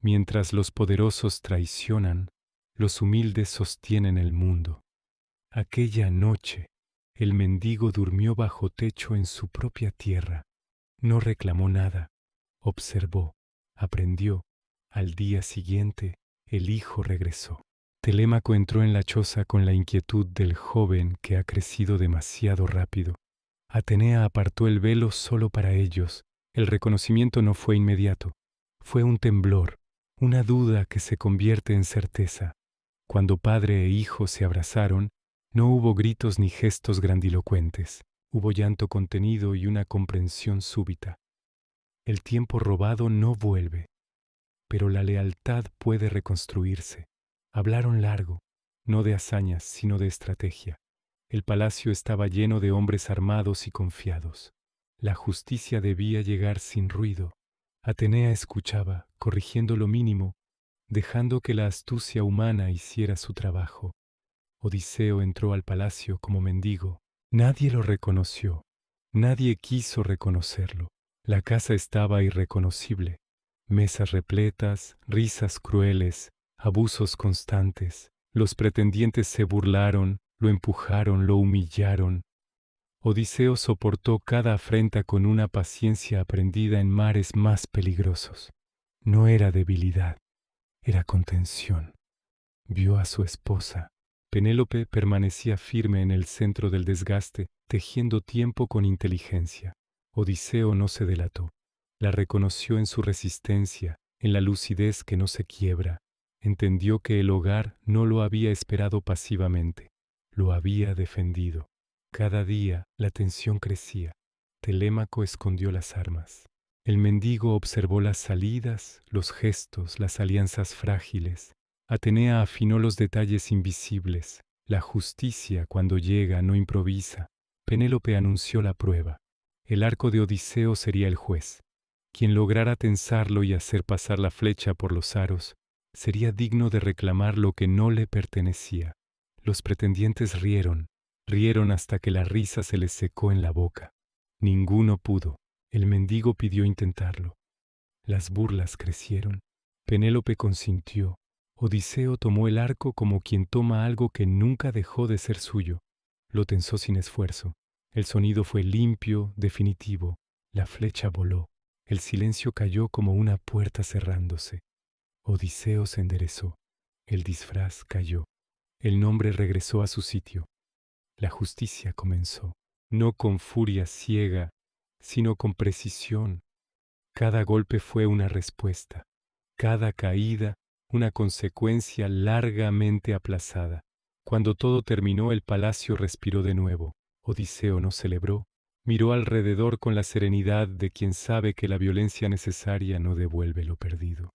Mientras los poderosos traicionan, los humildes sostienen el mundo. Aquella noche, el mendigo durmió bajo techo en su propia tierra. No reclamó nada, observó, aprendió. Al día siguiente, el hijo regresó. Telémaco entró en la choza con la inquietud del joven que ha crecido demasiado rápido. Atenea apartó el velo solo para ellos. El reconocimiento no fue inmediato. Fue un temblor, una duda que se convierte en certeza. Cuando padre e hijo se abrazaron, no hubo gritos ni gestos grandilocuentes. Hubo llanto contenido y una comprensión súbita. El tiempo robado no vuelve, pero la lealtad puede reconstruirse. Hablaron largo, no de hazañas, sino de estrategia. El palacio estaba lleno de hombres armados y confiados. La justicia debía llegar sin ruido. Atenea escuchaba, corrigiendo lo mínimo, dejando que la astucia humana hiciera su trabajo. Odiseo entró al palacio como mendigo. Nadie lo reconoció. Nadie quiso reconocerlo. La casa estaba irreconocible. Mesas repletas, risas crueles, abusos constantes. Los pretendientes se burlaron, lo empujaron, lo humillaron. Odiseo soportó cada afrenta con una paciencia aprendida en mares más peligrosos. No era debilidad, era contención. Vio a su esposa. Penélope permanecía firme en el centro del desgaste, tejiendo tiempo con inteligencia. Odiseo no se delató. La reconoció en su resistencia, en la lucidez que no se quiebra. Entendió que el hogar no lo había esperado pasivamente, lo había defendido. Cada día la tensión crecía. Telémaco escondió las armas. El mendigo observó las salidas, los gestos, las alianzas frágiles. Atenea afinó los detalles invisibles. La justicia, cuando llega, no improvisa. Penélope anunció la prueba. El arco de Odiseo sería el juez. Quien lograra tensarlo y hacer pasar la flecha por los aros, sería digno de reclamar lo que no le pertenecía. Los pretendientes rieron hasta que la risa se les secó en la boca. Ninguno pudo. El mendigo pidió intentarlo. Las burlas crecieron. Penélope consintió. Odiseo tomó el arco como quien toma algo que nunca dejó de ser suyo. Lo tensó sin esfuerzo. El sonido fue limpio, definitivo. La flecha voló. El silencio cayó como una puerta cerrándose. Odiseo se enderezó. El disfraz cayó. El nombre regresó a su sitio. La justicia comenzó, no con furia ciega, sino con precisión. Cada golpe fue una respuesta, cada caída una consecuencia largamente aplazada. Cuando todo terminó, el palacio respiró de nuevo. Odiseo no celebró, miró alrededor con la serenidad de quien sabe que la violencia necesaria no devuelve lo perdido.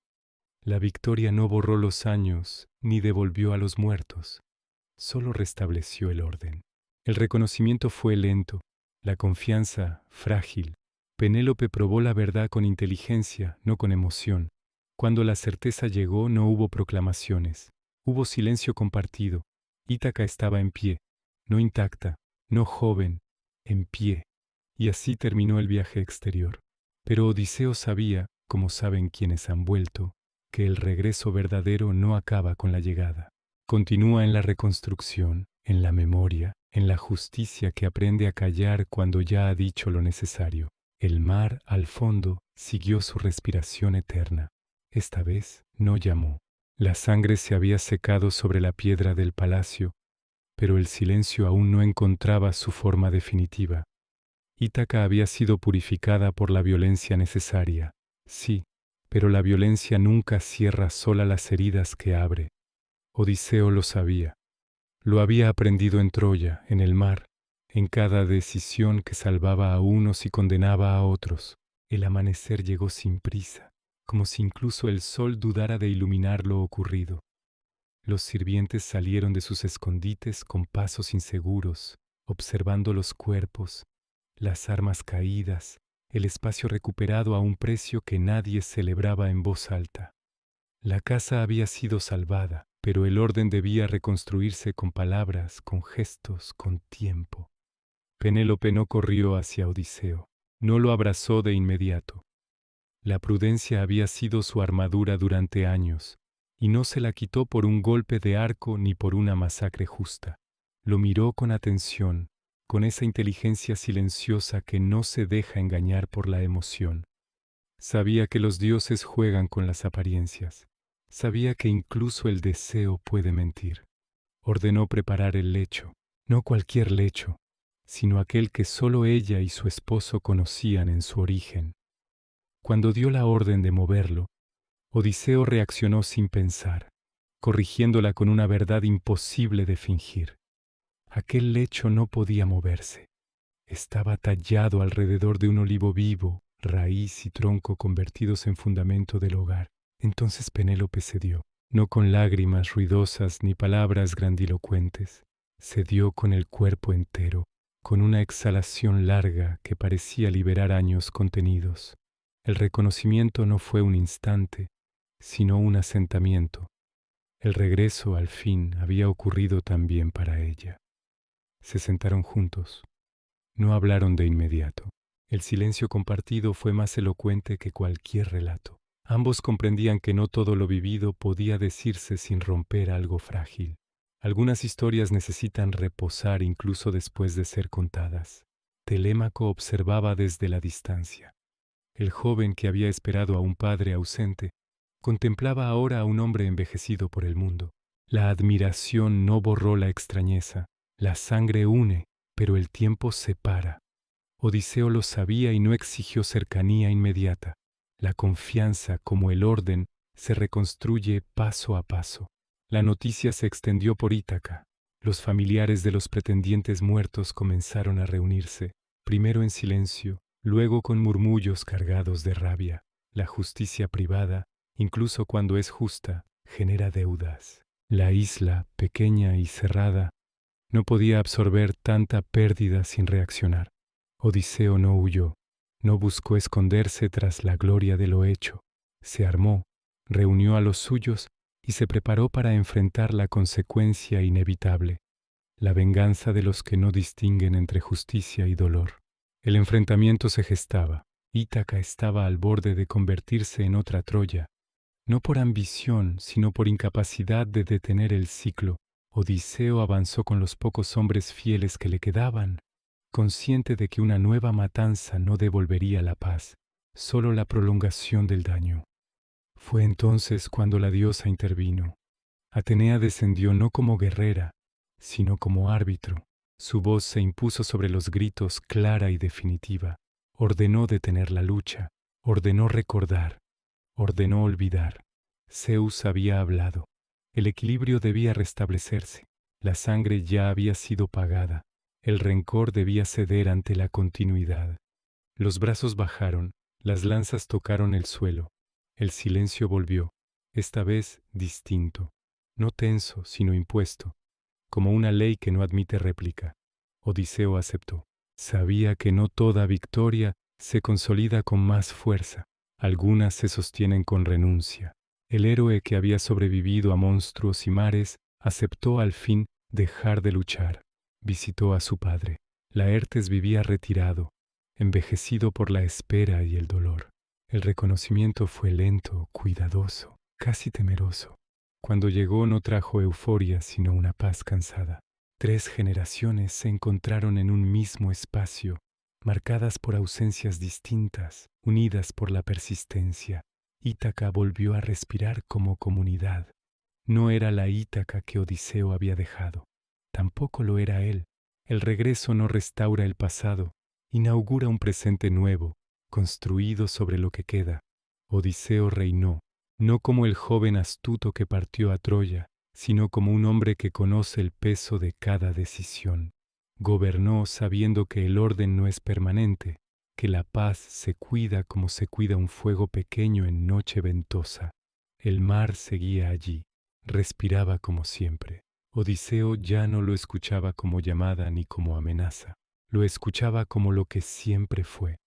La victoria no borró los años ni devolvió a los muertos, solo restableció el orden. El reconocimiento fue lento, la confianza frágil. Penélope probó la verdad con inteligencia, no con emoción. Cuando la certeza llegó, no hubo proclamaciones. Hubo silencio compartido. Ítaca estaba en pie, no intacta, no joven, en pie. Y así terminó el viaje exterior. Pero Odiseo sabía, como saben quienes han vuelto, que el regreso verdadero no acaba con la llegada. Continúa en la reconstrucción, en la memoria, en la justicia que aprende a callar cuando ya ha dicho lo necesario. El mar, al fondo, siguió su respiración eterna. Esta vez no llamó. La sangre se había secado sobre la piedra del palacio, pero el silencio aún no encontraba su forma definitiva. Ítaca había sido purificada por la violencia necesaria, sí, pero la violencia nunca cierra sola las heridas que abre. Odiseo lo sabía. Lo había aprendido en Troya, en el mar, en cada decisión que salvaba a unos y condenaba a otros. El amanecer llegó sin prisa, como si incluso el sol dudara de iluminar lo ocurrido. Los sirvientes salieron de sus escondites con pasos inseguros, observando los cuerpos, las armas caídas, el espacio recuperado a un precio que nadie celebraba en voz alta. La casa había sido salvada, pero el orden debía reconstruirse con palabras, con gestos, con tiempo. Penélope no corrió hacia Odiseo, no lo abrazó de inmediato. La prudencia había sido su armadura durante años, y no se la quitó por un golpe de arco ni por una masacre justa. Lo miró con atención, con esa inteligencia silenciosa que no se deja engañar por la emoción. Sabía que los dioses juegan con las apariencias. Sabía que incluso el deseo puede mentir. Ordenó preparar el lecho, no cualquier lecho, sino aquel que solo ella y su esposo conocían en su origen. Cuando dio la orden de moverlo, Odiseo reaccionó sin pensar, corrigiéndola con una verdad imposible de fingir. Aquel lecho no podía moverse. Estaba tallado alrededor de un olivo vivo, raíz y tronco convertidos en fundamento del hogar. Entonces Penélope cedió, no con lágrimas ruidosas ni palabras grandilocuentes. Cedió con el cuerpo entero, con una exhalación larga que parecía liberar años contenidos. El reconocimiento no fue un instante, sino un asentamiento. El regreso, al fin, había ocurrido también para ella. Se sentaron juntos. No hablaron de inmediato. El silencio compartido fue más elocuente que cualquier relato. Ambos comprendían que no todo lo vivido podía decirse sin romper algo frágil. Algunas historias necesitan reposar incluso después de ser contadas. Telémaco observaba desde la distancia. El joven que había esperado a un padre ausente contemplaba ahora a un hombre envejecido por el mundo. La admiración no borró la extrañeza. La sangre une, pero el tiempo separa. Odiseo lo sabía y no exigió cercanía inmediata. La confianza, como el orden, se reconstruye paso a paso. La noticia se extendió por Ítaca. Los familiares de los pretendientes muertos comenzaron a reunirse, primero en silencio, luego con murmullos cargados de rabia. La justicia privada, incluso cuando es justa, genera deudas. La isla, pequeña y cerrada, no podía absorber tanta pérdida sin reaccionar. Odiseo no huyó, no buscó esconderse tras la gloria de lo hecho. Se armó, reunió a los suyos y se preparó para enfrentar la consecuencia inevitable, la venganza de los que no distinguen entre justicia y dolor. El enfrentamiento se gestaba. Ítaca estaba al borde de convertirse en otra Troya, no por ambición, sino por incapacidad de detener el ciclo. Odiseo avanzó con los pocos hombres fieles que le quedaban, consciente de que una nueva matanza no devolvería la paz, solo la prolongación del daño. Fue entonces cuando la diosa intervino. Atenea descendió no como guerrera, sino como árbitro. Su voz se impuso sobre los gritos clara y definitiva. Ordenó detener la lucha, ordenó recordar, ordenó olvidar. Zeus había hablado. El equilibrio debía restablecerse. La sangre ya había sido pagada. El rencor debía ceder ante la continuidad. Los brazos bajaron, las lanzas tocaron el suelo. El silencio volvió, esta vez distinto, no tenso, sino impuesto, como una ley que no admite réplica. Odiseo aceptó. Sabía que no toda victoria se consolida con más fuerza. Algunas se sostienen con renuncia. El héroe que había sobrevivido a monstruos y mares aceptó al fin dejar de luchar. Visitó a su padre. Laertes vivía retirado, envejecido por la espera y el dolor. El reconocimiento fue lento, cuidadoso, casi temeroso. Cuando llegó no trajo euforia, sino una paz cansada. 3 generaciones se encontraron en un mismo espacio, marcadas por ausencias distintas, unidas por la persistencia. Ítaca volvió a respirar como comunidad. No era la Ítaca que Odiseo había dejado. Tampoco lo era él. El regreso no restaura el pasado, inaugura un presente nuevo, construido sobre lo que queda. Odiseo reinó, no como el joven astuto que partió a Troya, sino como un hombre que conoce el peso de cada decisión. Gobernó sabiendo que el orden no es permanente, que la paz se cuida como se cuida un fuego pequeño en noche ventosa. El mar seguía allí, respiraba como siempre. Odiseo ya no lo escuchaba como llamada ni como amenaza, lo escuchaba como lo que siempre fue,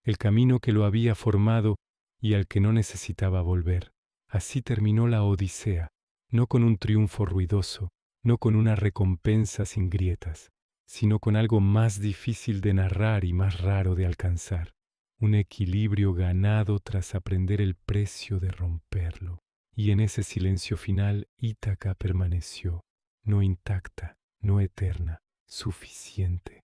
el camino que lo había formado y al que no necesitaba volver. Así terminó la Odisea, no con un triunfo ruidoso, no con una recompensa sin grietas, sino con algo más difícil de narrar y más raro de alcanzar, un equilibrio ganado tras aprender el precio de romperlo. Y en ese silencio final Ítaca permaneció, no intacta, no eterna, suficiente.